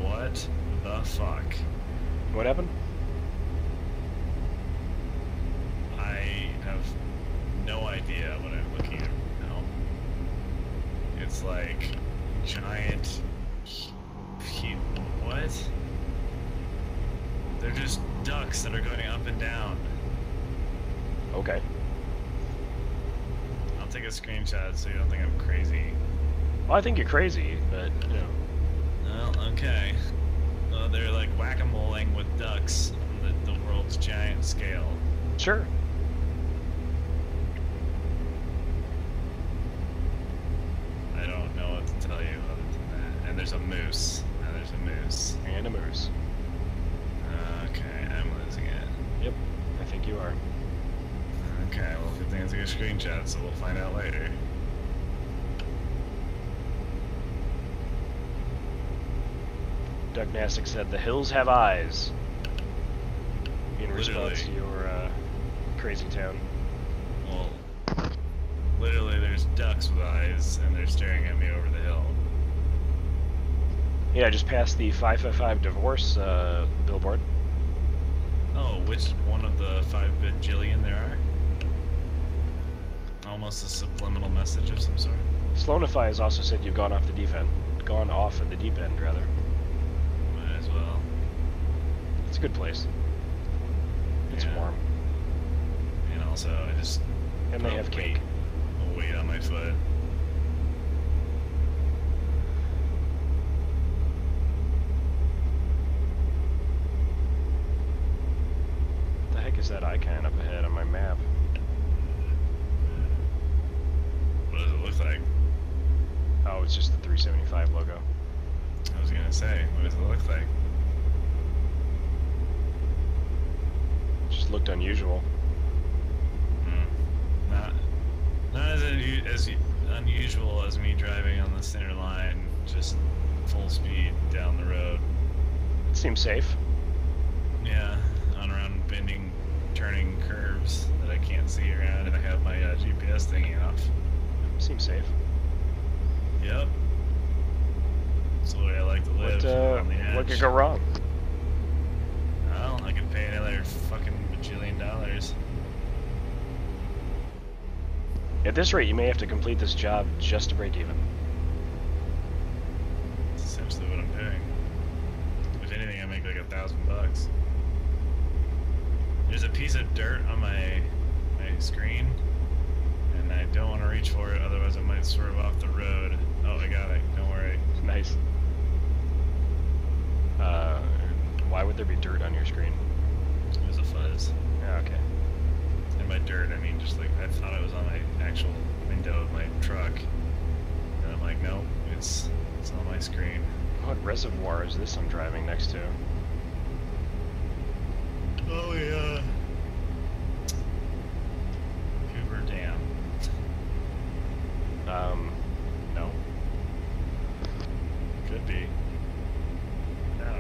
What the fuck? What happened? I have no idea what I'm looking at now. It's like giant. What? They're just ducks that are going up and down. Okay. I'll take a screenshot so you don't think I'm crazy. Well, I think you're crazy, but, you know. Well, okay. They're like whack-a-moling with ducks on the world's giant scale. Sure. I don't know what to tell you other than that. And there's a moose. And there's a moose. And a moose. Okay, I'm losing it. Yep, I think you are. Okay, well, good thing it's a good screenshot, so we'll find out later. Doug Nasik said, "The hills have eyes." In response to Literally. your crazy town. Well, literally, there's ducks with eyes, and they're staring at me over the hill. Yeah, I just passed the 555 divorce billboard. Oh, which one of the 5 bajillion there are? Almost a subliminal message of some sort. Sloanify has also said you've gone off the deep end. Gone off at the deep end, rather. Might as well. It's a good place. It's Yeah. warm. And also, I just And they put have a cake. weight on my foot. What the heck is that icon up ahead on my map? What does it look like? Oh, it's just the 375 logo. I was gonna say, what does it look like? It just looked unusual. Not as unusual as me driving on the center line, just full speed down the road. It seems safe. Yeah, on around bending, turning curves that I can't see around, and I have my GPS thingy off. Seems safe. Yep. That's the way I like to live, on the edge. What could go wrong? Well, I could pay another fucking bajillion dollars. At this rate, you may have to complete this job just to break even. That's essentially what I'm doing. If anything, I make like $1,000. There's a piece of dirt on my screen, and I don't want to reach for it, otherwise I might swerve off the road. Oh, I got it. Don't worry. Nice. Why would there be dirt on your screen? It was a fuzz. was. Yeah, okay. And by dirt, I mean just like I thought it was on my actual window of my truck, and I'm like, nope, it's on my screen. What reservoir is this I'm driving next to? Oh yeah. Hoover Dam. No. Could be. No.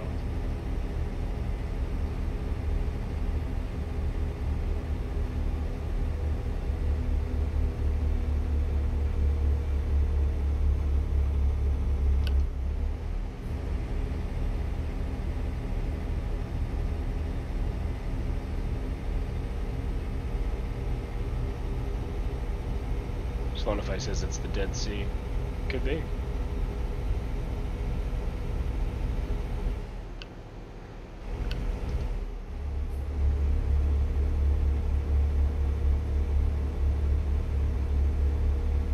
Slonify says it's the Dead Sea. Could be.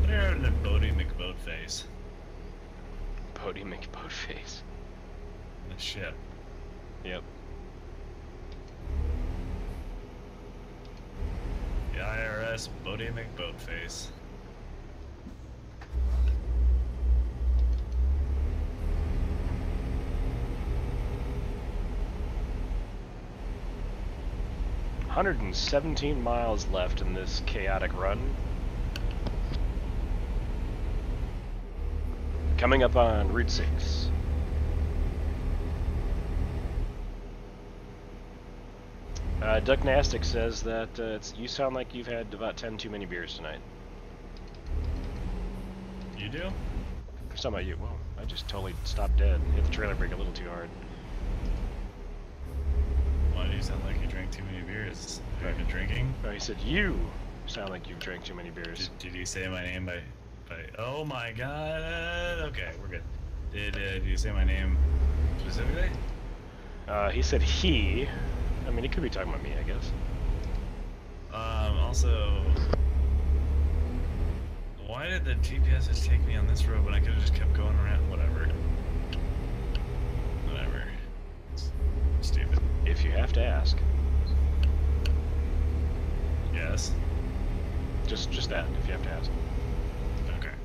They're in a Bodie McBoatface. Bodie McBoatface. The ship. Yep. The IRS Bodie McBoatface. $117 miles left in this chaotic run. Coming up on Route 6. Duck Nastic says that you sound like you've had about 10 too many beers tonight. You do? There's something about you. Whoa, I just totally stopped dead and hit the trailer brake a little too hard. Why do you sound like you drank too many beers? Have you been drinking? No, he said you sound like you've drank too many beers. Did you say my name by... Oh my god! Okay, we're good. Did you say my name specifically? He said he. I mean, he could be talking about me, I guess. Also... Why did the GPS just take me on this road when I could have just kept going around? Whatever. Whatever. It's stupid. If you have to ask. Yes. Just that, if you have to ask. Okay.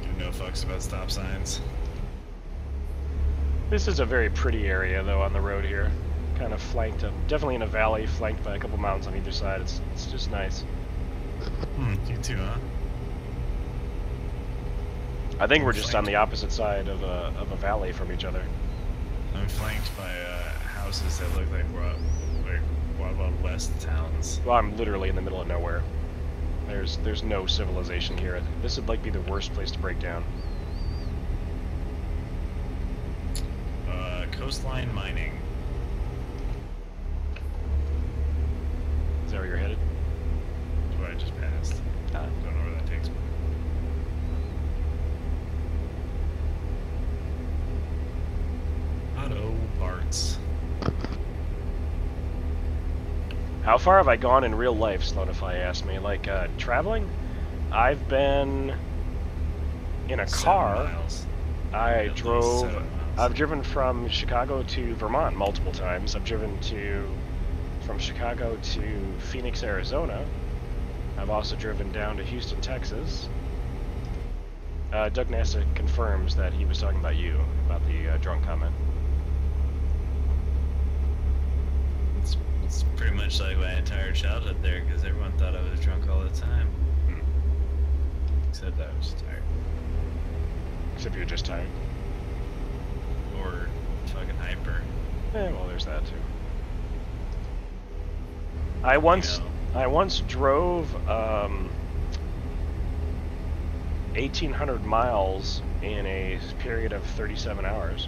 Give no fucks about stop signs. This is a very pretty area, though, on the road here. Kind of flanked up, definitely in a valley, flanked by a couple mountains on either side. It's just nice. You too, huh? I think we're just on the opposite side of a valley from each other. I'm flanked by houses that look like Wild West towns. Well, I'm literally in the middle of nowhere. There's no civilization here. This would like be the worst place to break down. Coastline mining. Is that where you're headed? That's where I just passed. Don't know where that takes me. Auto parts. How far have I gone in real life, Slonify asked me. Like, traveling? I've been in a 7 car. miles. I At least drove... 7 miles. I've driven from Chicago to Vermont multiple times. I've driven from Chicago to Phoenix, Arizona. I've also driven down to Houston, Texas. Doug Nassa confirms that he was talking about you, about the drunk comment. It's pretty much like my entire childhood there, because everyone thought I was drunk all the time. Except I was tired. Except you're just tired. Or fucking hyper. Well, there's that too. I once drove 1,800 miles in a period of 37 hours.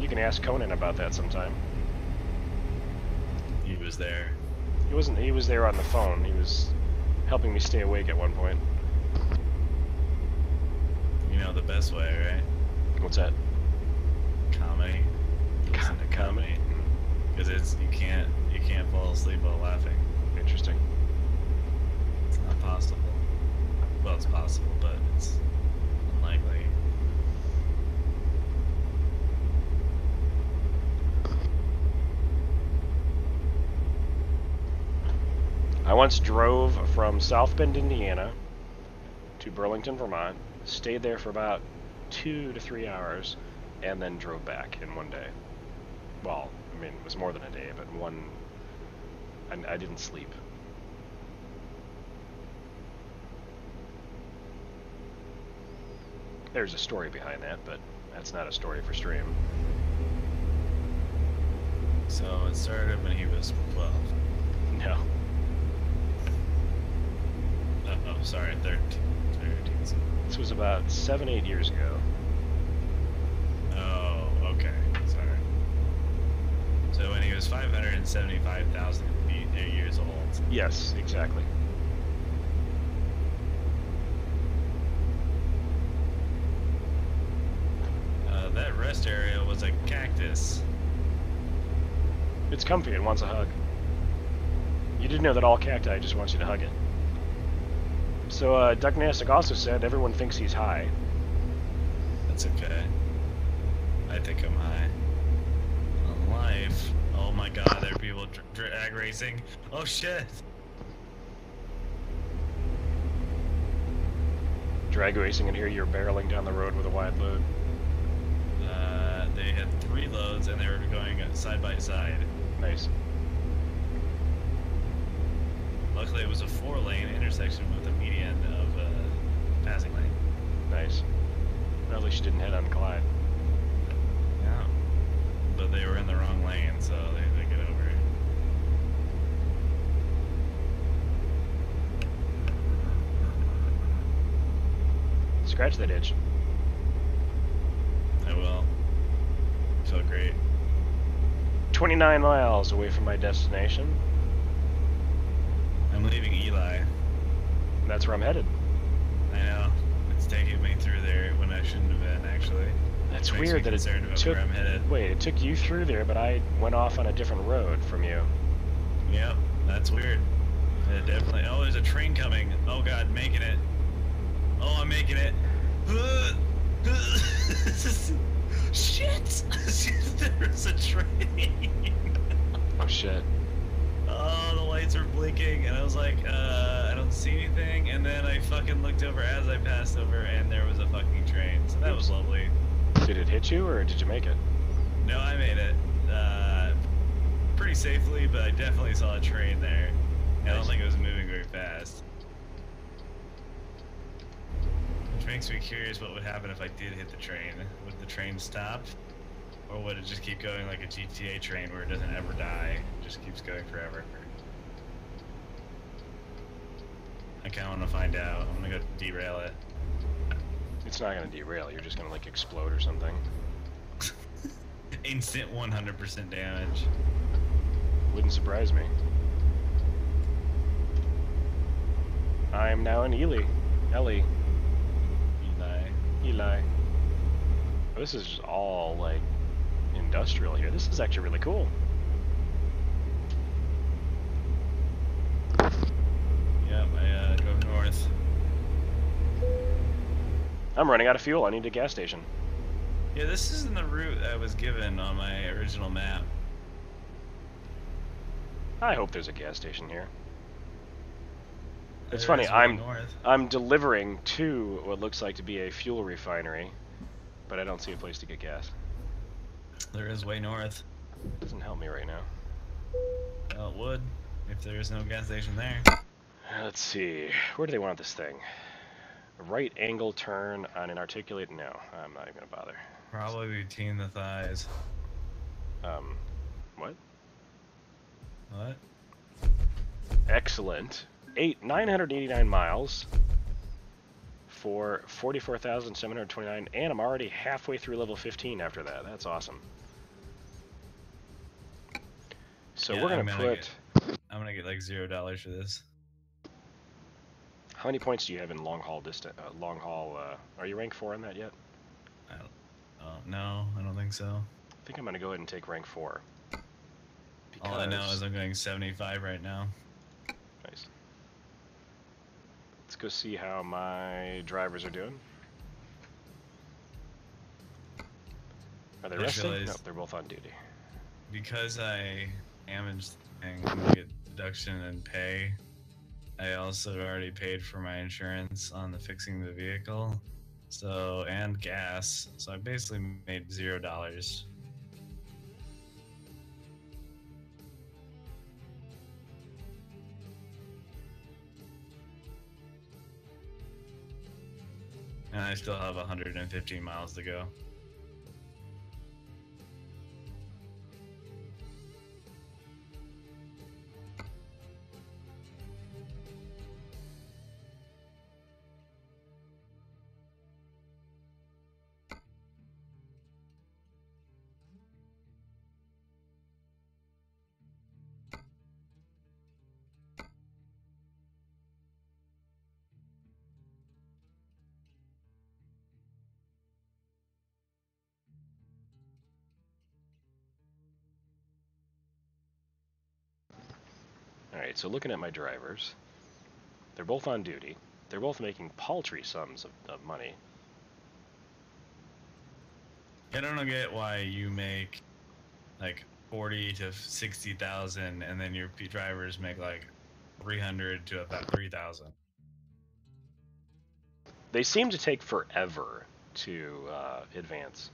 You can ask Conan about that sometime. He was there. He wasn't. He was there on the phone. He was helping me stay awake at one point. You know the best way, right? What's that? Comedy. Listen to comedy. Because you can't fall asleep while laughing. Interesting. It's not possible. Well, it's possible, but it's unlikely. I once drove from South Bend, Indiana to Burlington, Vermont, stayed there for about 2 to 3 hours, and then drove back in one day. Well, I mean, it was more than a day, but I didn't sleep. There's a story behind that, but that's not a story for stream. So it started when he was 12. No. Oh, sorry, 13. This was about 7, 8 years ago. Oh, okay, sorry. So when he was 575,000 years old. Yes, exactly. That rest area was a cactus. It's comfy and wants a hug. You did know that all cacti just wants you to hug it. So, Duck Nastic also said everyone thinks he's high. That's okay. I think I'm high. On life. Oh my god, there are people drag racing. Oh shit! Drag racing, and here you're barreling down the road with a wide load. They had 3 loads and they were going side by side. Nice. Luckily, it was a 4-lane intersection with a median of a passing lane. Nice. Well, at least you didn't head on Clyde. Yeah. But they were in the wrong lane, so they get over it. Scratch that itch. I will. Felt great. 29 miles away from my destination. I'm leaving Eli. That's where I'm headed. I know. It's taking me through there when I shouldn't have been, actually. That's Makes weird me that it concerned about took... where I'm headed. Wait, it took you through there, but I went off on a different road from you. Yep, that's weird. It definitely... Oh, there's a train coming. Oh god, making it. Oh, I'm making it. Shit! There's a train! Oh shit. Oh, the lights are blinking, and I was like, I don't see anything, and then I fucking looked over as I passed over, and there was a fucking train, so that was lovely. Did it hit you, or did you make it? No, I made it. Pretty safely, but I definitely saw a train there. I don't think it was moving very fast. Which makes me curious what would happen if I did hit the train. Would the train stop? Or would it just keep going like a GTA train where it doesn't ever die? It just keeps going forever. I kinda wanna find out. I'm gonna go derail it. It's not gonna derail, you're just gonna like explode or something. Instant 100% damage. Wouldn't surprise me. I am now in Ellie. Eli. Oh, this is just all like industrial here. This is actually really cool. Yep, I drove north. I'm running out of fuel. I need a gas station. Yeah, this isn't the route I was given on my original map. I hope there's a gas station here. It's There funny, is way north. I'm delivering to what looks like to be a fuel refinery, but I don't see a place to get gas. There is way north. Doesn't help me right now. Well, it would, if there is no gas station there. Let's see, where do they want this thing? A right angle turn on an articulate? No, I'm not even gonna bother. Probably between the thighs. What? What? Excellent. 989 miles for 44,729, and I'm already halfway through level 15 after that. That's awesome. So Yeah, we're gonna I'm gonna get like $0 for this. How many points do you have in long haul distance? Are you rank 4 on that yet? No, I don't think so. I think I'm gonna go ahead and take rank 4. All I know is I'm going 75 right now. Nice. Let's go see how my drivers are doing. Are they resting? No, they're both on duty. Because I damaged the thing, I'm gonna get deduction and pay I also already paid for my insurance on the fixing the vehicle, so and gas. So I basically made $0. And I still have 115 miles to go. Alright, so looking at my drivers, they're both on duty. They're both making paltry sums of money. I don't get why you make like 40 to 60,000, and then your drivers make like 300 to about 3,000. They seem to take forever to advance.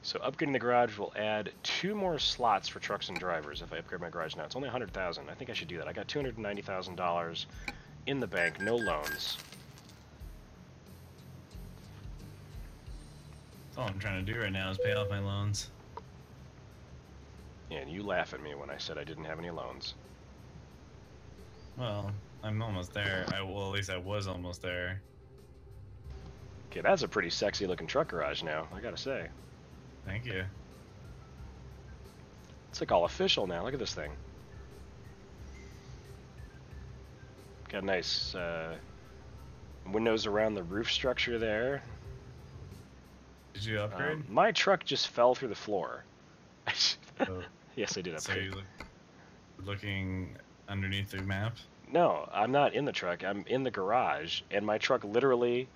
So upgrading the garage will add 2 more slots for trucks and drivers if I upgrade my garage now. It's only $100,000. I think I should do that. I got $290,000 in the bank, no loans. That's all I'm trying to do right now is pay off my loans. And you laugh at me when I said I didn't have any loans. Well, I'm almost there. Well, at least I was almost there. Okay, that's a pretty sexy looking truck garage now, I gotta say. Thank you. It's like all official now. Look at this thing. Got nice windows around the roof structure there. Did you upgrade? My truck just fell through the floor. Oh, Yes, I did so upgrade. you looking underneath the map? No, I'm not in the truck. I'm in the garage, and my truck literally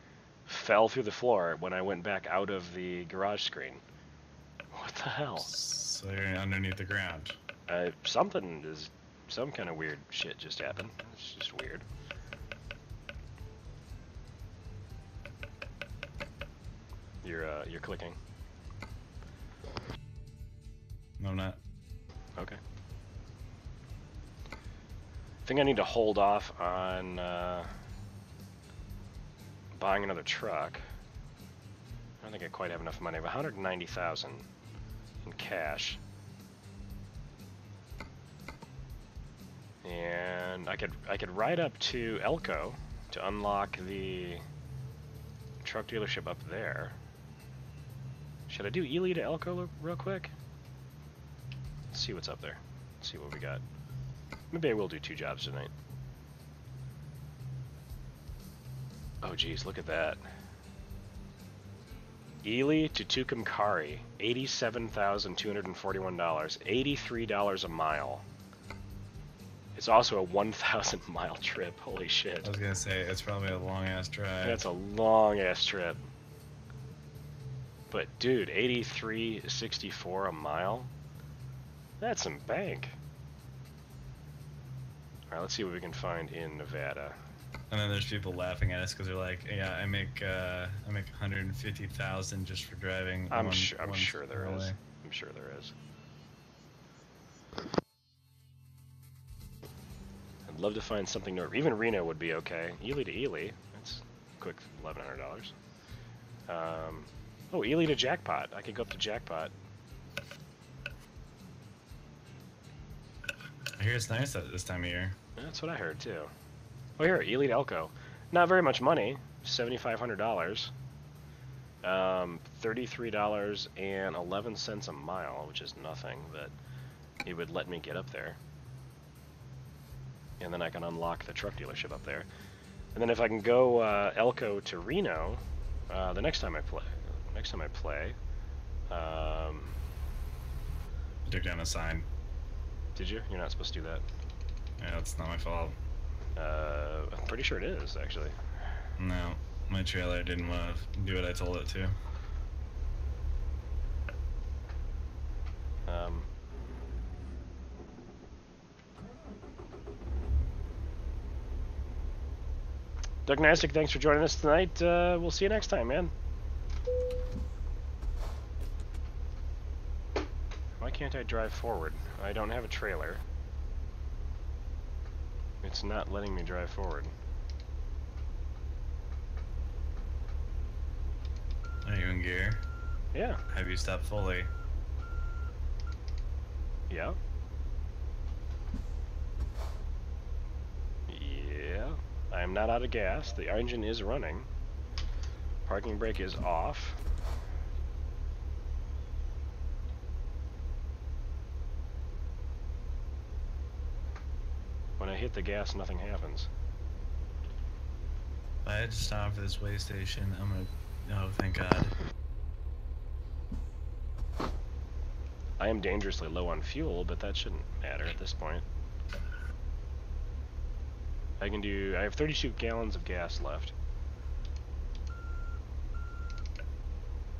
fell through the floor when I went back out of the garage screen. What the hell? So you're underneath the ground. Some kind of weird shit just happened. It's just weird. You're clicking. No, I'm not. Okay. I think I need to hold off on buying another truck. I don't think I quite have enough money. I have 190,000 in cash. And I could ride up to Elko to unlock the truck dealership up there. Should I do Ely to Elko real quick? Let's see what's up there. Let's see what we got. Maybe I will do 2 jobs tonight. Oh geez, look at that. Ely to Tucumcari, $87,241, $83 a mile. It's also a 1,000 mile trip. Holy shit. I was gonna say it's probably a long ass drive. That's a long ass trip. But dude, 83.64 a mile? That's some bank. Alright, let's see what we can find in Nevada. And then there's people laughing at us because they're like, "Yeah, I make 150,000 just for driving." I'm sure there is. away. I'm sure there is. I'd love to find something north. Even Reno would be okay. Ely to Ely. That's a quick $1,100. Oh, Ely to Jackpot. I could go up to Jackpot. I hear it's nice at this time of year. That's what I heard too. Oh, here, Ely to Elko. Not very much money. $7,500. $33.11 a mile, which is nothing, but it would let me get up there. And then I can unlock the truck dealership up there. And then if I can go Elko to Reno, the next time I play. I took down a sign. Did you? You're not supposed to do that. Yeah, it's not my fault. I'm pretty sure it is, actually. No, my trailer didn't want to do what I told it to. Dognastic, thanks for joining us tonight. We'll see you next time, man. Why can't I drive forward? I don't have a trailer. It's not letting me drive forward. Are you in gear? Yeah. Have you stopped fully? Yeah. Yeah. I am not out of gas. The engine is running. Parking brake is off. When I hit the gas, nothing happens. If I had to stop for this way station, I'm gonna... Oh, thank God. I am dangerously low on fuel, but that shouldn't matter at this point. I have 32 gallons of gas left.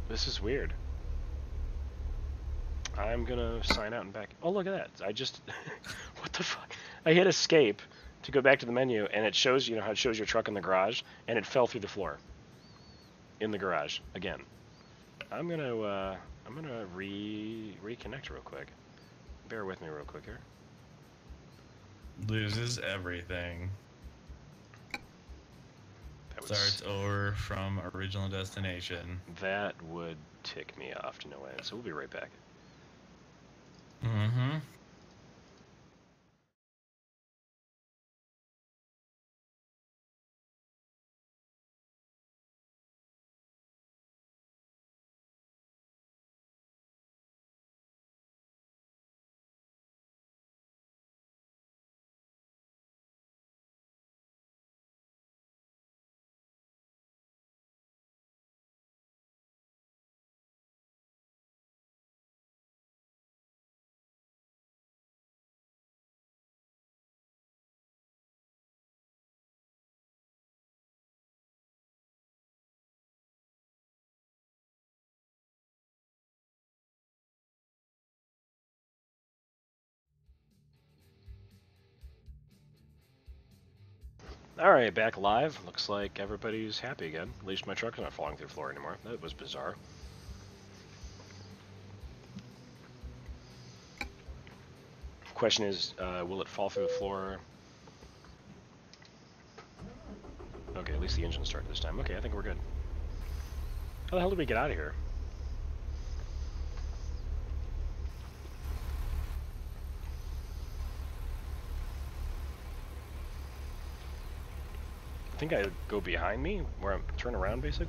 This is weird. I'm gonna sign out and back. Oh, look at that. I just... What the fuck? I hit escape to go back to the menu, and it shows, you know how it shows your truck in the garage, and it fell through the floor. In the garage, again. I'm gonna reconnect real quick. Bear with me real quick here. Loses everything. Starts over from original destination. That would tick me off to no end, so we'll be right back. Mm-hmm. Alright, back live. Looks like everybody's happy again. At least my truck's not falling through the floor anymore. That was bizarre. Question is, will it fall through the floor? Okay, at least the engine started this time. Okay, I think we're good. How the hell did we get out of here? I think I go behind me, where I'm turn around, basically.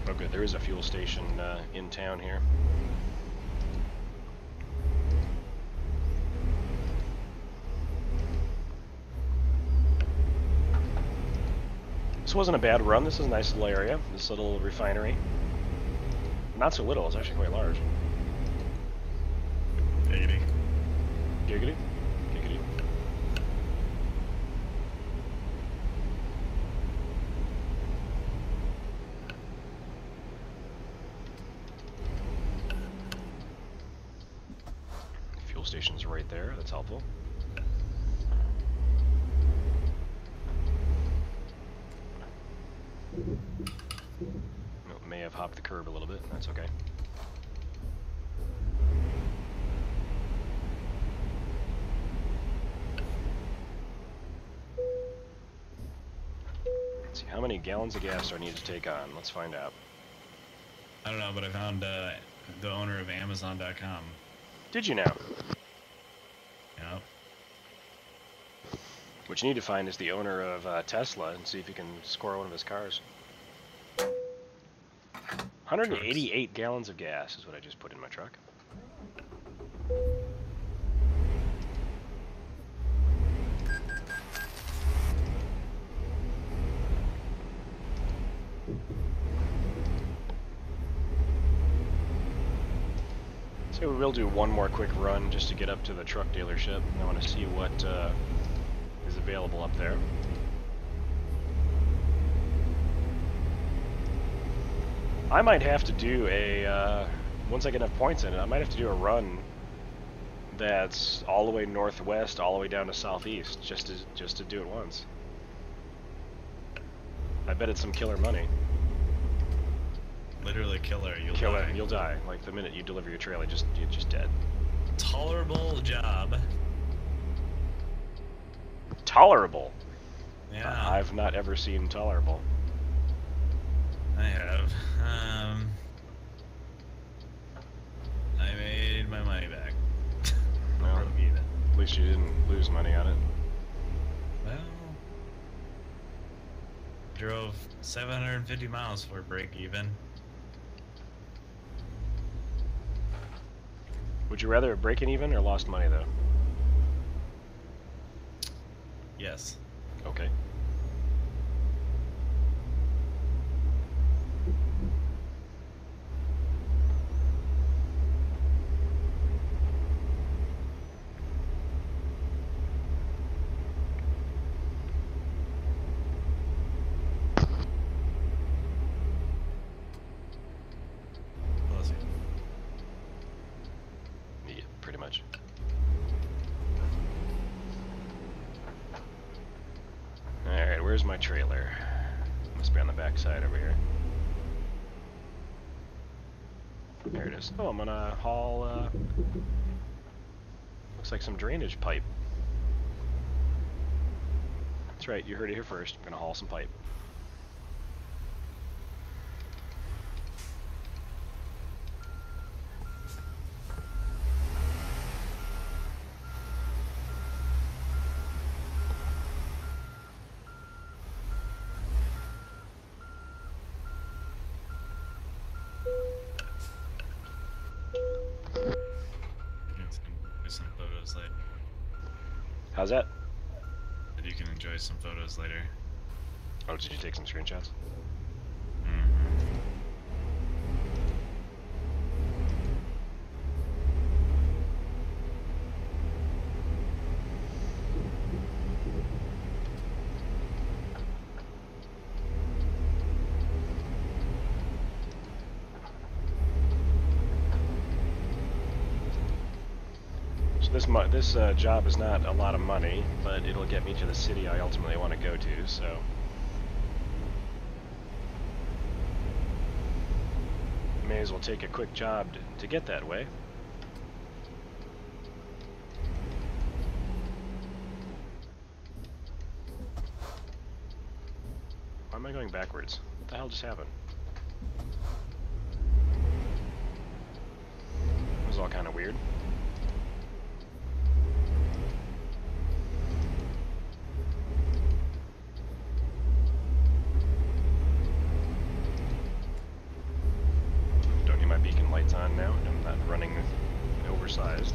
Oh good, there is a fuel station in town here. This wasn't a bad run. This is a nice little area. This little refinery. Not so little, it's actually quite large. Giggity. Giggity. Giggity. Fuel station's right there. That's helpful. May have hopped the curb a little bit. That's okay. Let's see, how many gallons of gas do I need to take on? Let's find out. I don't know, but I found the owner of Amazon.com. Did you now? Yep. What you need to find is the owner of Tesla and see if you can score one of his cars. 188 gallons of gas is what I just put in my truck. So Okay, we will do one more quick run just to get up to the truck dealership. I want to see what is available up there. I might have to do a, once I get enough points in it, I might have to do a run that's all the way northwest, all the way down to southeast, just to do it once. I bet it's some killer money. Literally killer. You'll die. You'll die. Like the minute you deliver your trailer, you're just dead. Tolerable job. Tolerable. Yeah. I've not ever seen tolerable. I have. I made my money back. Well, Broke even. at least you didn't lose money on it. Well, drove 750 miles for break even. Would you rather have breaking even or lost money though? Yes. Okay. Yeah, pretty much. Alright, where's my trailer? Must be on the back side over here. There it is. Oh, I'm gonna haul, looks like some drainage pipe. That's right, you heard it here first. I'm gonna haul some pipe. Some photos later. How's that? But you can enjoy some photos later. Oh, did you take some screenshots? This job is not a lot of money, but it'll get me to the city I ultimately want to go to, so... May as well take a quick job to get that way. Why am I going backwards? What the hell just happened? It was all kind of weird. Lights on now. I'm not running oversized.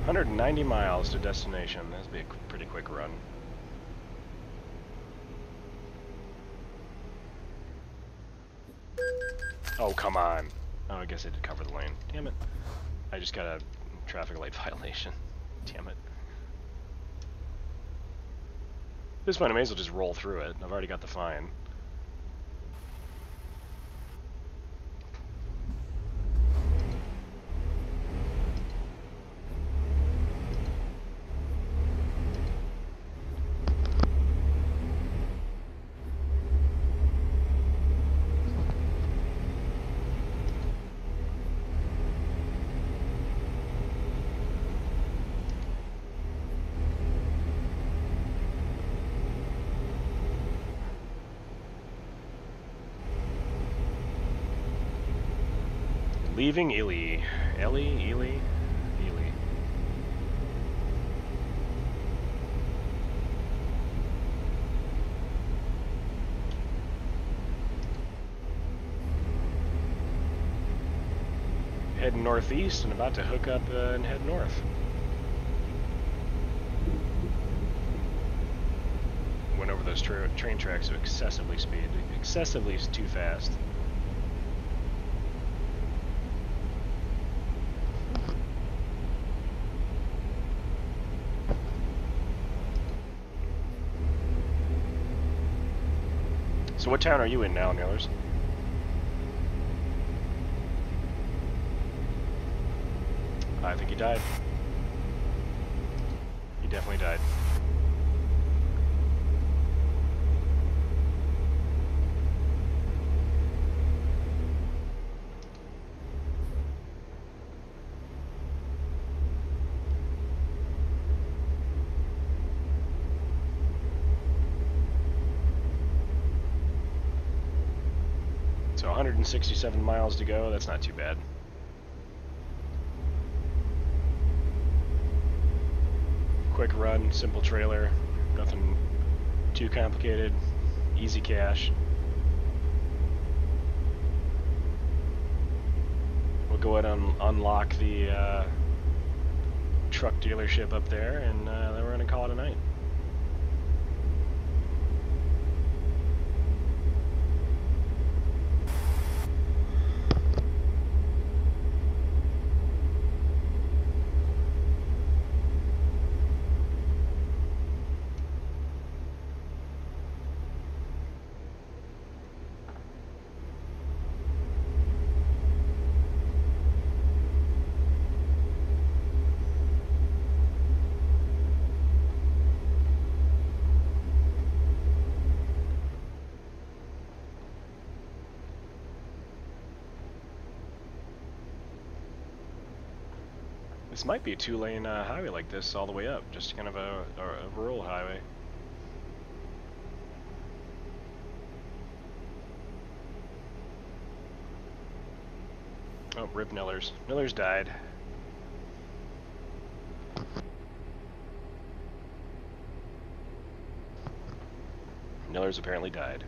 $190 miles to destination. That'd be a pretty quick run. Oh, come on. Oh, I guess I did cover the lane. Damn it. I just got a traffic light violation. Damn it. At this point, I may as well just roll through it. I've already got the fine. Leaving Ely. Ely? heading northeast and about to hook up and head north. Went over those train tracks at excessively too fast. So what town are you in now, Nailers? I think he died. He definitely died. So 167 miles to go, that's not too bad. Quick run, simple trailer, nothing too complicated, easy cash. We'll go ahead and unlock the truck dealership up there, and then we're going to call it a night. This might be a two-lane highway like this all the way up, just kind of a rural highway. Oh, rip Nillers. Nillers died. Nillers apparently died.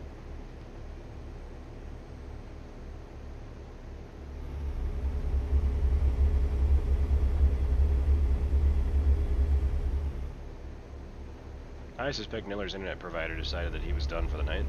I suspect Niller's internet provider decided that he was done for the night.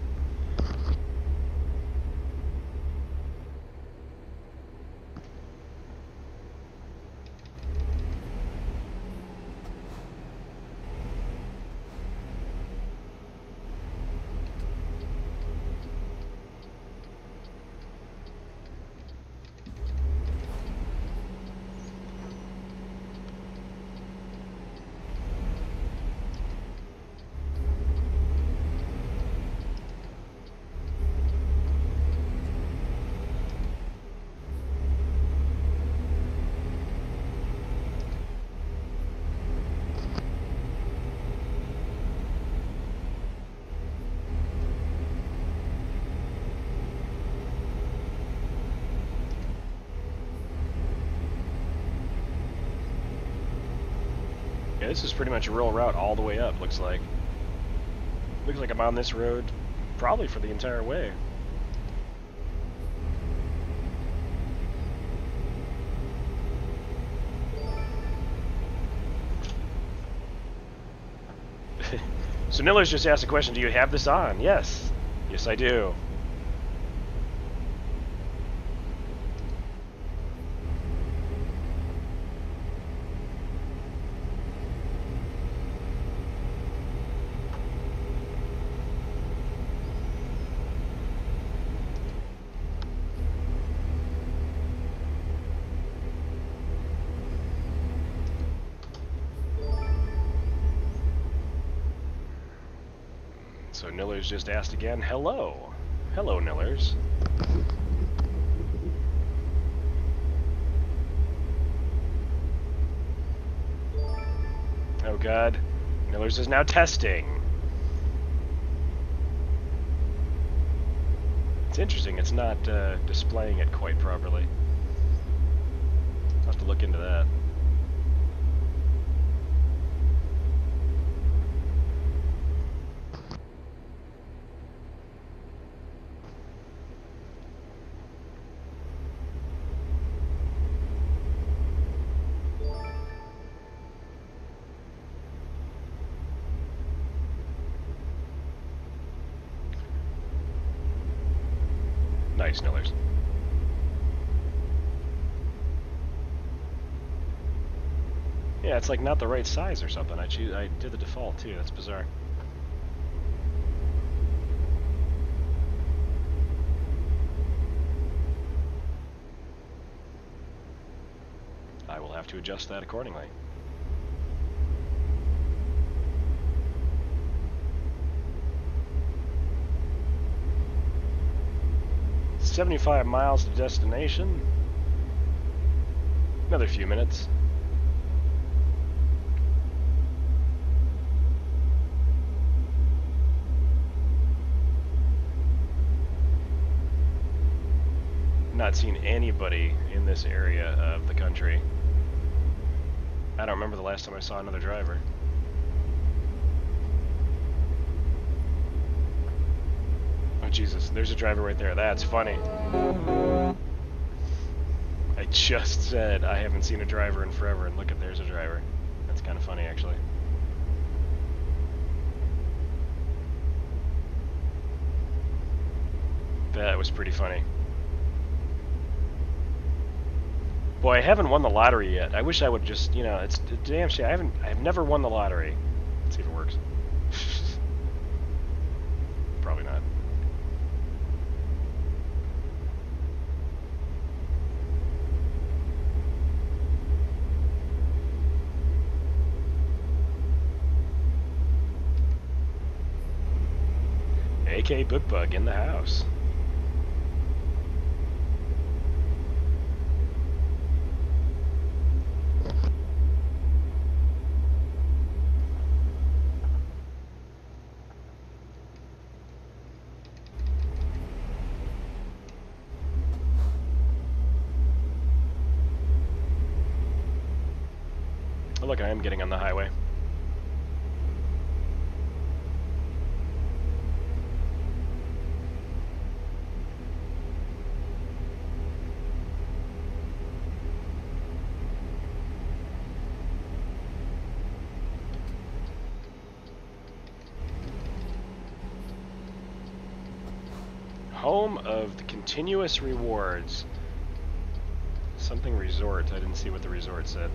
Yeah, this is pretty much a rural route all the way up, looks like. Looks like I'm on this road probably for the entire way. So Niller's just asked a question, do you have this on? Yes. Yes, I do. So Niller's just asked again, hello. Hello, Nillers. Oh god. Nillers is now testing. It's interesting, it's not displaying it quite properly. I'll have to look into that. Snillers. Yeah, it's like not the right size or something. I did the default too. That's bizarre. I will have to adjust that accordingly. "75 miles to destination." Another few minutes. Not seen anybody in this area of the country. I don't remember the last time I saw another driver. Oh Jesus, there's a driver right there. That's funny. I just said I haven't seen a driver in forever, and look at, there's a driver. That's kind of funny, actually. That was pretty funny. Boy, I haven't won the lottery yet. I wish I would just, you know, it's a damn shame. I've never won the lottery. Let's see if it works. Probably not. AK Bookbug in the house. Oh, look, I am getting on the highway. Home of the continuous rewards. Something resort. I didn't see what the resort said.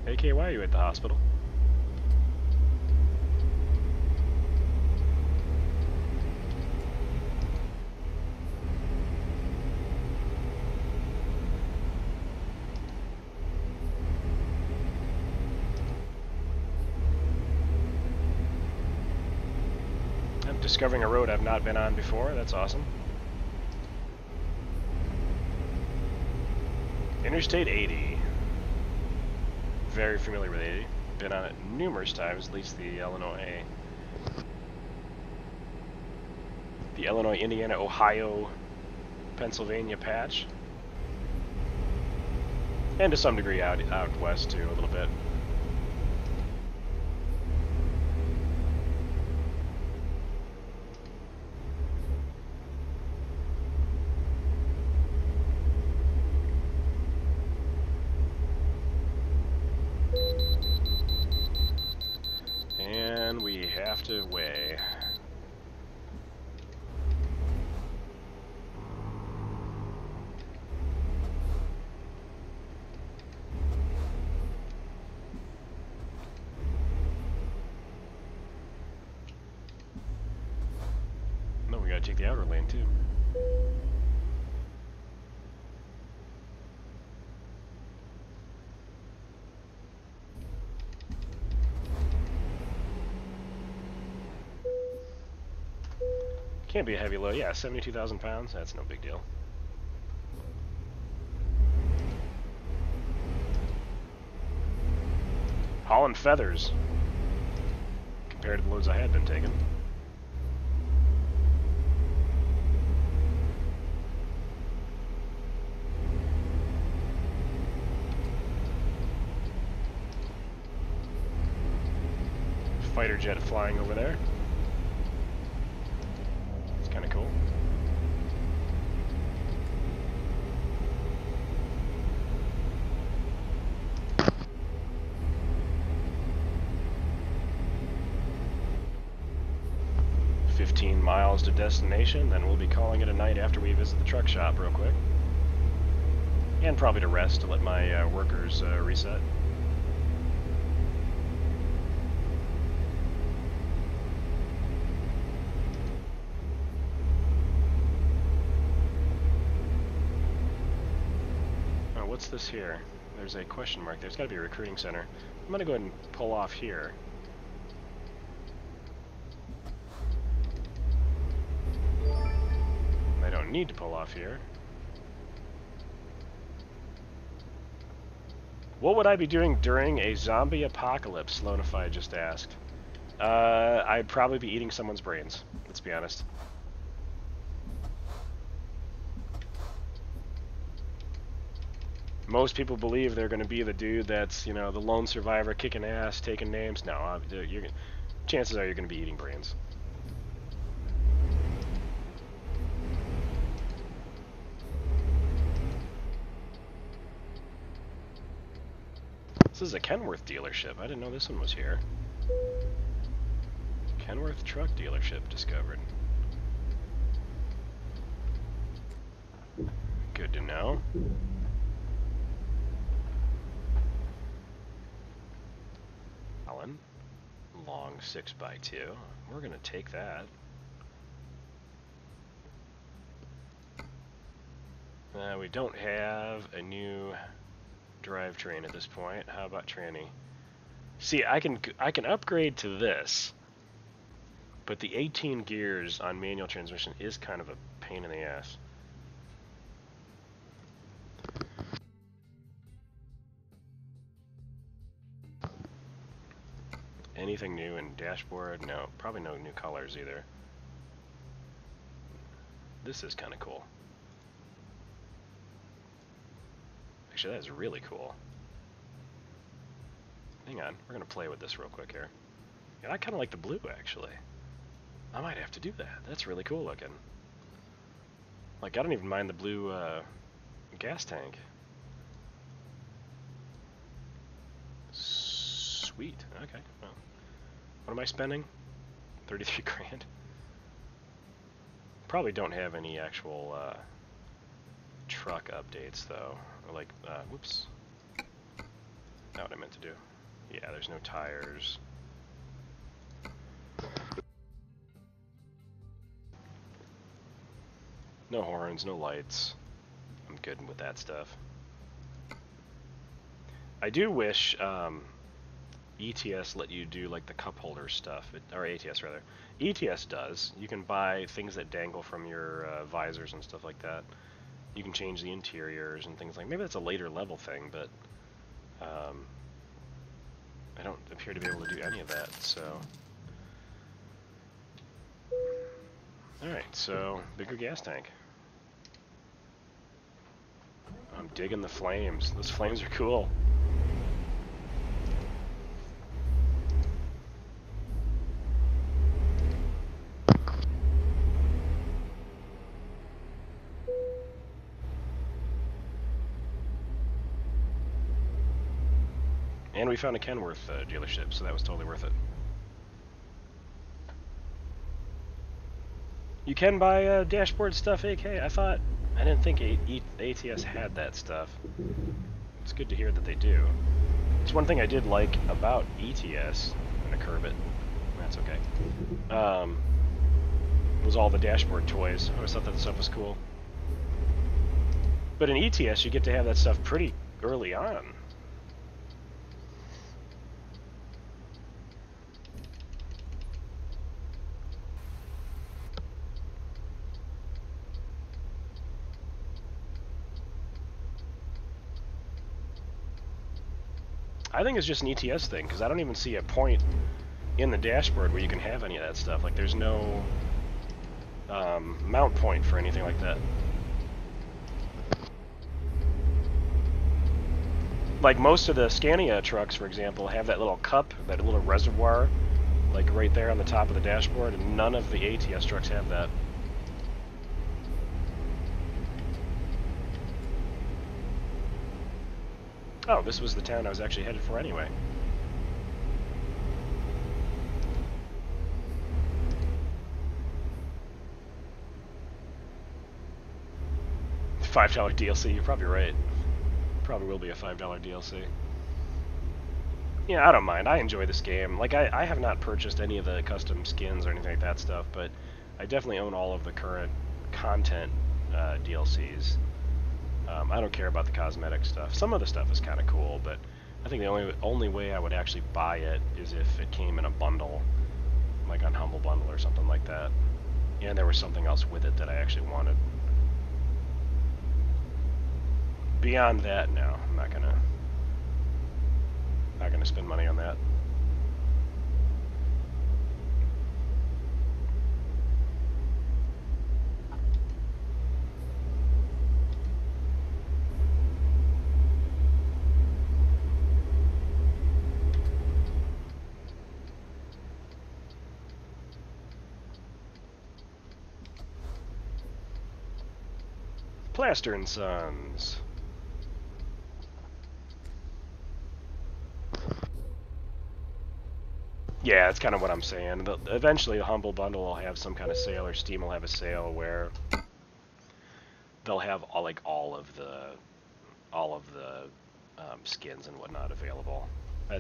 AK, why are you at the hospital? I'm discovering a road I've not been on before. That's awesome. Interstate 80. Very familiar with 80. Been on it numerous times, at least the Illinois, Indiana, Ohio, Pennsylvania patch. And to some degree out west too, a little bit. And we have to weigh. No, we gotta take the outer lane too. Can't be a heavy load. Yeah, 72,000 pounds. That's no big deal. Haulin feathers compared to the loads I had been taking. fighter jet flying over there. It's kind of cool. Miles to destination, then we'll be calling it a night after we visit the truck shop real quick. And probably to rest to let my workers reset. Oh, what's this here? There's a question mark. There's got to be a recruiting center. I'm going to go ahead and pull off here. I don't need to pull off here. What would I be doing during a zombie apocalypse? Slonify just asked. I'd probably be eating someone's brains, let's be honest. Most people believe they're going to be the dude that's, you know, the lone survivor kicking ass, taking names. No, chances are you're going to be eating brains. This is a Kenworth dealership. I didn't know this one was here. Kenworth truck dealership discovered. Good to know. Haulin. Long 6x2. We're gonna take that. We don't have a new drivetrain at this point. How about tranny? See, I can upgrade to this, but the 18 gears on manual transmission is kind of a pain in the ass. Anything new in dashboard? No, probably no new colors either. This is kind of cool. Actually, that is really cool. Hang on, we're gonna play with this real quick here. Yeah, I kind of like the blue, actually. I might have to do that. That's really cool looking. Like, I don't even mind the blue gas tank. Sweet. Okay. Well, what am I spending? 33 grand. Probably don't have any actual truck updates though. Or like, whoops. Not what I meant to do. Yeah, there's no tires. No horns, no lights. I'm good with that stuff. I do wish ETS let you do like the cup holder stuff, or ATS rather. ETS does. You can buy things that dangle from your visors and stuff like that. You can change the interiors and things like. Maybe that's a later level thing, but I don't appear to be able to do any of that. So, all right. So bigger gas tank. I'm digging the flames. Those flames are cool. And we found a Kenworth dealership, so that was totally worth it. You can buy dashboard stuff, AK. I didn't think ATS had that stuff. It's good to hear that they do. It's one thing I did like about ETS. I'm gonna curb it. That's okay. Was all the dashboard toys. I always thought that stuff was cool. But in ETS, you get to have that stuff pretty early on. I think it's just an ETS thing, because I don't even see a point in the dashboard where you can have any of that stuff. Like, there's no mount point for anything like that. Like, most of the Scania trucks, for example, have that little cup, that little reservoir like right there on the top of the dashboard, and none of the ATS trucks have that. Oh, this was the town I was actually headed for anyway. $5 DLC, you're probably right. Probably will be a $5 DLC. Yeah, I don't mind. I enjoy this game. Like, I have not purchased any of the custom skins or anything like that stuff, but I definitely own all of the current content DLCs. I don't care about the cosmetic stuff. Some of the stuff is kind of cool, but I think the only way I would actually buy it is if it came in a bundle, like on Humble Bundle or something like that. And there was something else with it that I actually wanted. Beyond that, no, I'm not gonna spend money on that. Plaster and Sons. Yeah, that's kind of what I'm saying. Eventually, the Humble Bundle will have some kind of sale, or Steam will have a sale where they'll have all of the skins and whatnot available.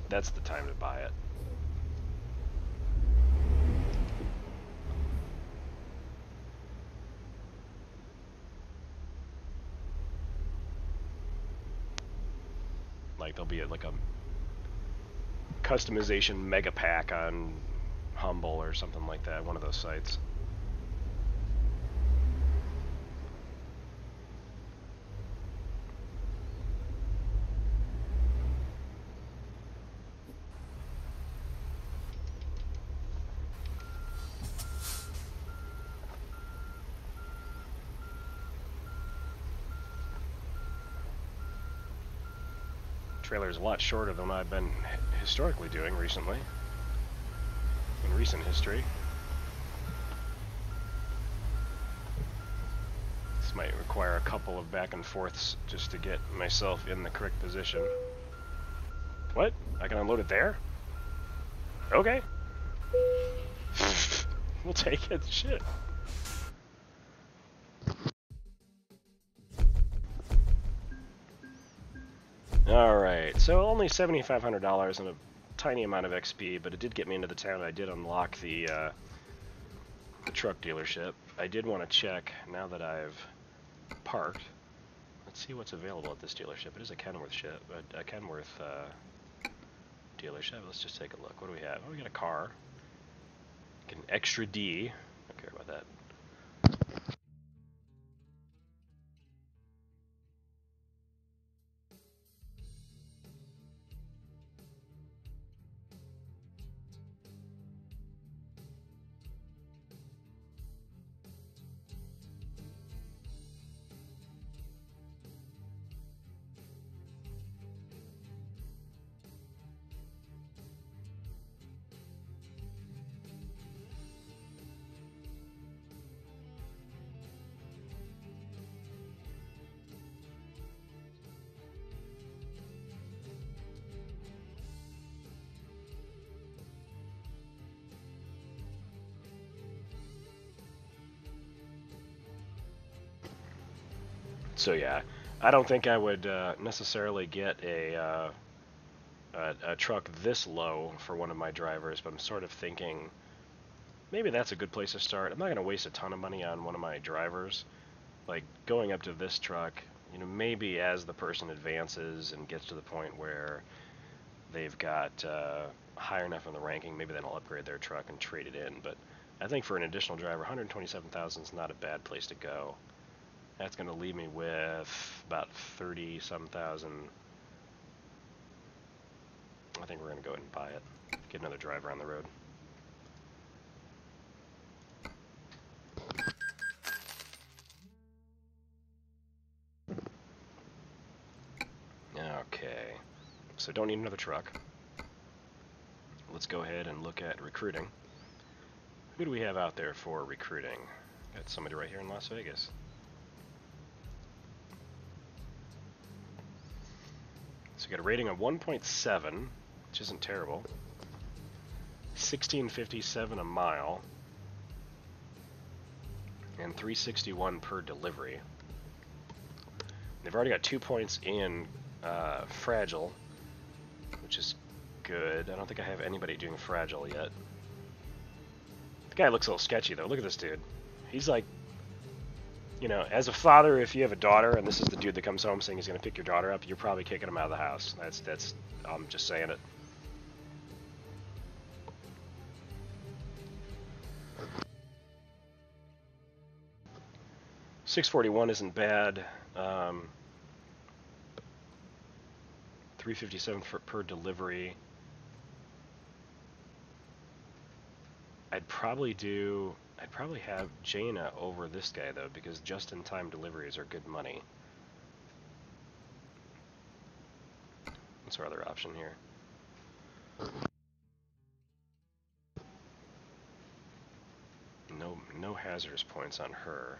That's the time to buy it. Like there'll be like a customization mega pack on Humble or something like that, one of those sites. Trailer is a lot shorter than I've been historically doing recently, in recent history. This might require a couple of back and forths just to get myself in the correct position. What? I can unload it there? Okay. We'll take it. Shit. Alright, so only $7,500 and a tiny amount of XP, but it did get me into the town. I did unlock the truck dealership. I did want to check, now that I've parked, let's see what's available at this dealership. It is a Kenworth dealership. Let's just take a look. What do we have? Oh, we got a car. An extra D. Don't care about that. So yeah, I don't think I would necessarily get a truck this low for one of my drivers, but I'm sort of thinking maybe that's a good place to start. I'm not going to waste a ton of money on one of my drivers. Like going up to this truck, you know, maybe as the person advances and gets to the point where they've got higher enough in the ranking, maybe then I'll upgrade their truck and trade it in. But I think for an additional driver, 127,000 is not a bad place to go. That's going to leave me with about 30-some thousand. I think we're going to go ahead and buy it. Get another driver on the road. Okay. So don't need another truck. let's go ahead and look at recruiting. Who do we have out there for recruiting? Got somebody right here in Las Vegas. So we got a rating of 1.7, which isn't terrible. 1657 a mile. And 361 per delivery. They've already got 2 points in Fragile, which is good. I don't think I have anybody doing Fragile yet. The guy looks a little sketchy, though. Look at this dude. He's like, you know, as a father, if you have a daughter, and this is the dude that comes home saying he's going to pick your daughter up, you're probably kicking him out of the house. That's I'm just saying it. $641 isn't bad. 357 per delivery. I'd probably have Jaina over this guy though, because just-in-time deliveries are good money. What's our other option here? No hazardous points on her.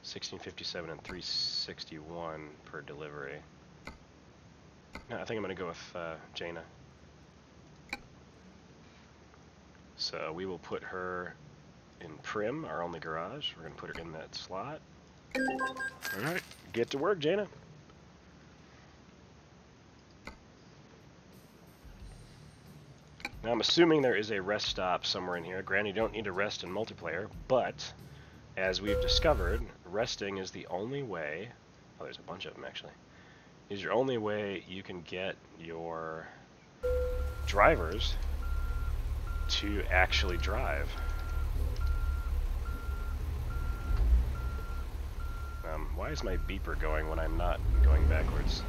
1657 and 361 per delivery. No, I think I'm going to go with Jaina. So we will put her in Prim, our only garage. We're going to put her in that slot. Alright, get to work, Jaina. Now I'm assuming there is a rest stop somewhere in here. Granted, you don't need to rest in multiplayer, but as we've discovered, resting is the only way... Oh, there's a bunch of them, actually. Is your only way you can get your drivers to actually drive. Why is my beeper going when I'm not going backwards?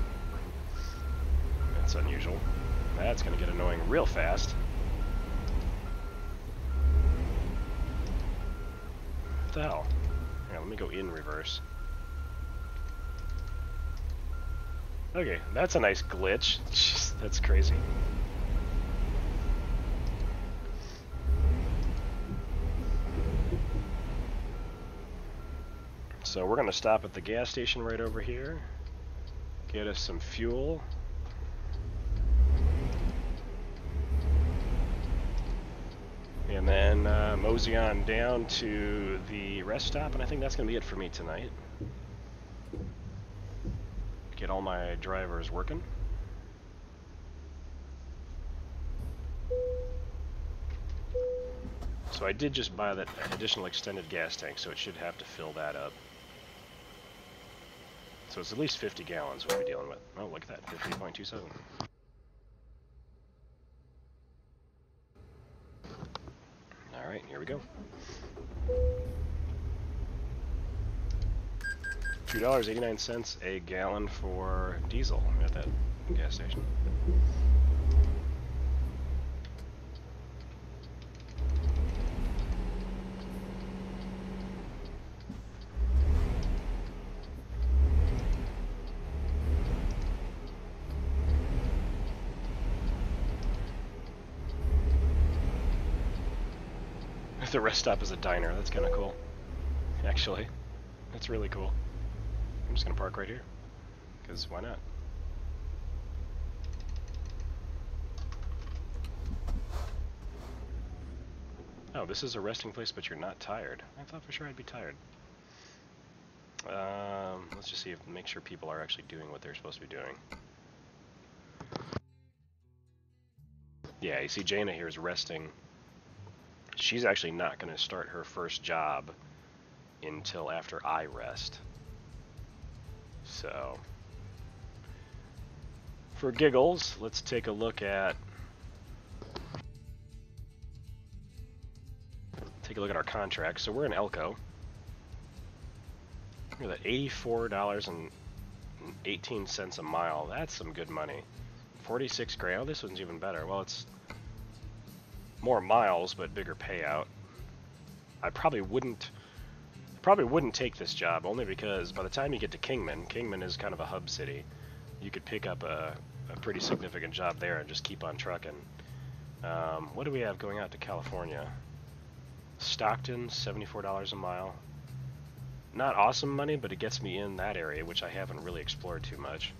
That's unusual. That's going to get annoying real fast. What the hell? Here, let me go in reverse. Okay, that's a nice glitch. Jeez, that's crazy. So we're going to stop at the gas station right over here. Get us some fuel. And then mosey on down to the rest stop, and I think that's going to be it for me tonight. Get all my drivers working. So I did just buy that additional extended gas tank, so it should have to fill that up. So it's at least 50 gallons we'll be dealing with. Oh, look at that, 50.27. Alright, here we go. $2.89 a gallon for diesel at that gas station. The rest stop is a diner. That's kind of cool. Actually, that's really cool. I'm just gonna park right here, because why not? Oh, this is a resting place, but you're not tired. I thought for sure I'd be tired. Let's just see make sure people are actually doing what they're supposed to be doing. Yeah, you see Jaina here is resting. She's actually not going to start her first job until after I rest. So, for giggles, let's take a look at our contract. So we're in Elko. Look at that, $84.18 a mile. That's some good money. 46 grand. Oh, this one's even better. Well, it's more miles, but bigger payout. I probably wouldn't take this job, only because by the time you get to Kingman is kind of a hub city. You could pick up a pretty significant job there and just keep on trucking. What do we have going out to California? Stockton, $74 a mile. Not awesome money, but it gets me in that area, which I haven't really explored too much.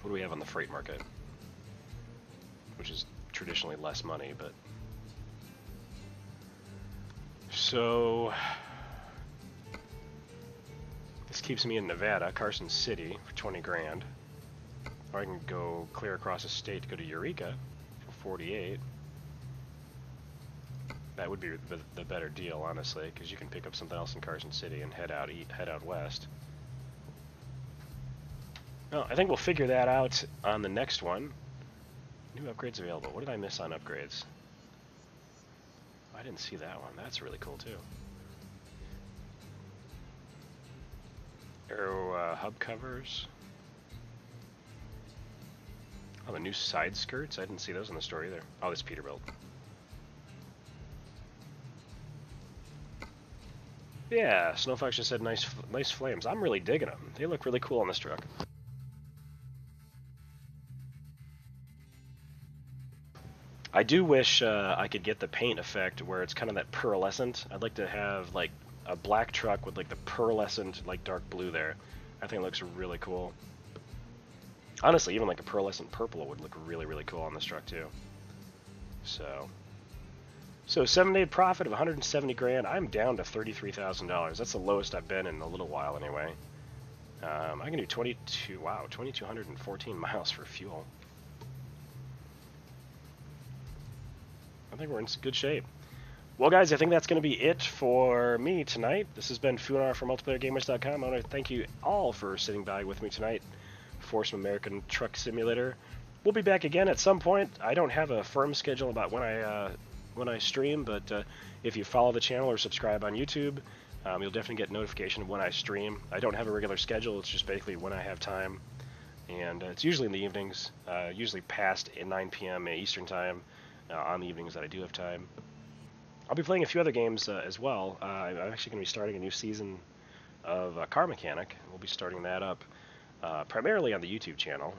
What do we have on the freight market? Which is traditionally less money, but... So... This keeps me in Nevada, Carson City, for 20 grand. Or I can go clear across the state to go to Eureka for 48. That would be the better deal, honestly, because you can pick up something else in Carson City and head out west. Well, I think we'll figure that out on the next one. New upgrades available. What did I miss on upgrades? I didn't see that one. That's really cool, too. Aero hub covers. Oh, the new side skirts? I didn't see those in the store either. Oh, this Peterbilt. Yeah, Snowfox just said nice flames. I'm really digging them. They look really cool on this truck. I do wish I could get the paint effect where it's kind of that pearlescent. I'd like to have like a black truck with like the pearlescent like dark blue there. I think it looks really cool. Honestly, even like a pearlescent purple would look really, really cool on this truck too. So 7-day profit of 170 grand. I'm down to $33,000. That's the lowest I've been in a little while anyway. I can do 2,214 miles for fuel. I think we're in good shape. Well, guys, I think that's going to be it for me tonight. This has been Funar from MultiplayerGamers.com. I want to thank you all for sitting by with me tonight for some American Truck Simulator. We'll be back again at some point. I don't have a firm schedule about when I stream, but if you follow the channel or subscribe on YouTube, you'll definitely get notification of when I stream. I don't have a regular schedule. It's just basically when I have time, and it's usually in the evenings, usually past 9 p.m. Eastern Time on the evenings that I do have time. I'll be playing a few other games as well. I'm actually going to be starting a new season of Car Mechanic. We'll be starting that up primarily on the YouTube channel,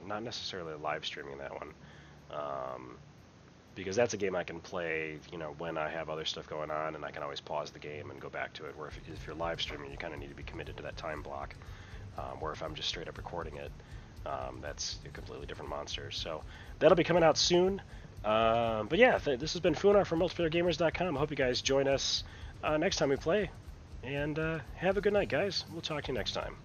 not necessarily live streaming that one, because that's a game I can play, you know, when I have other stuff going on, and I can always pause the game and go back to it. Where if you're live streaming, you kind of need to be committed to that time block. Where if I'm just straight up recording it, that's a completely different monster. So that'll be coming out soon. But yeah, this has been Funar from MultiplayerGamers.com. I hope you guys join us next time we play. And have a good night, guys. We'll talk to you next time.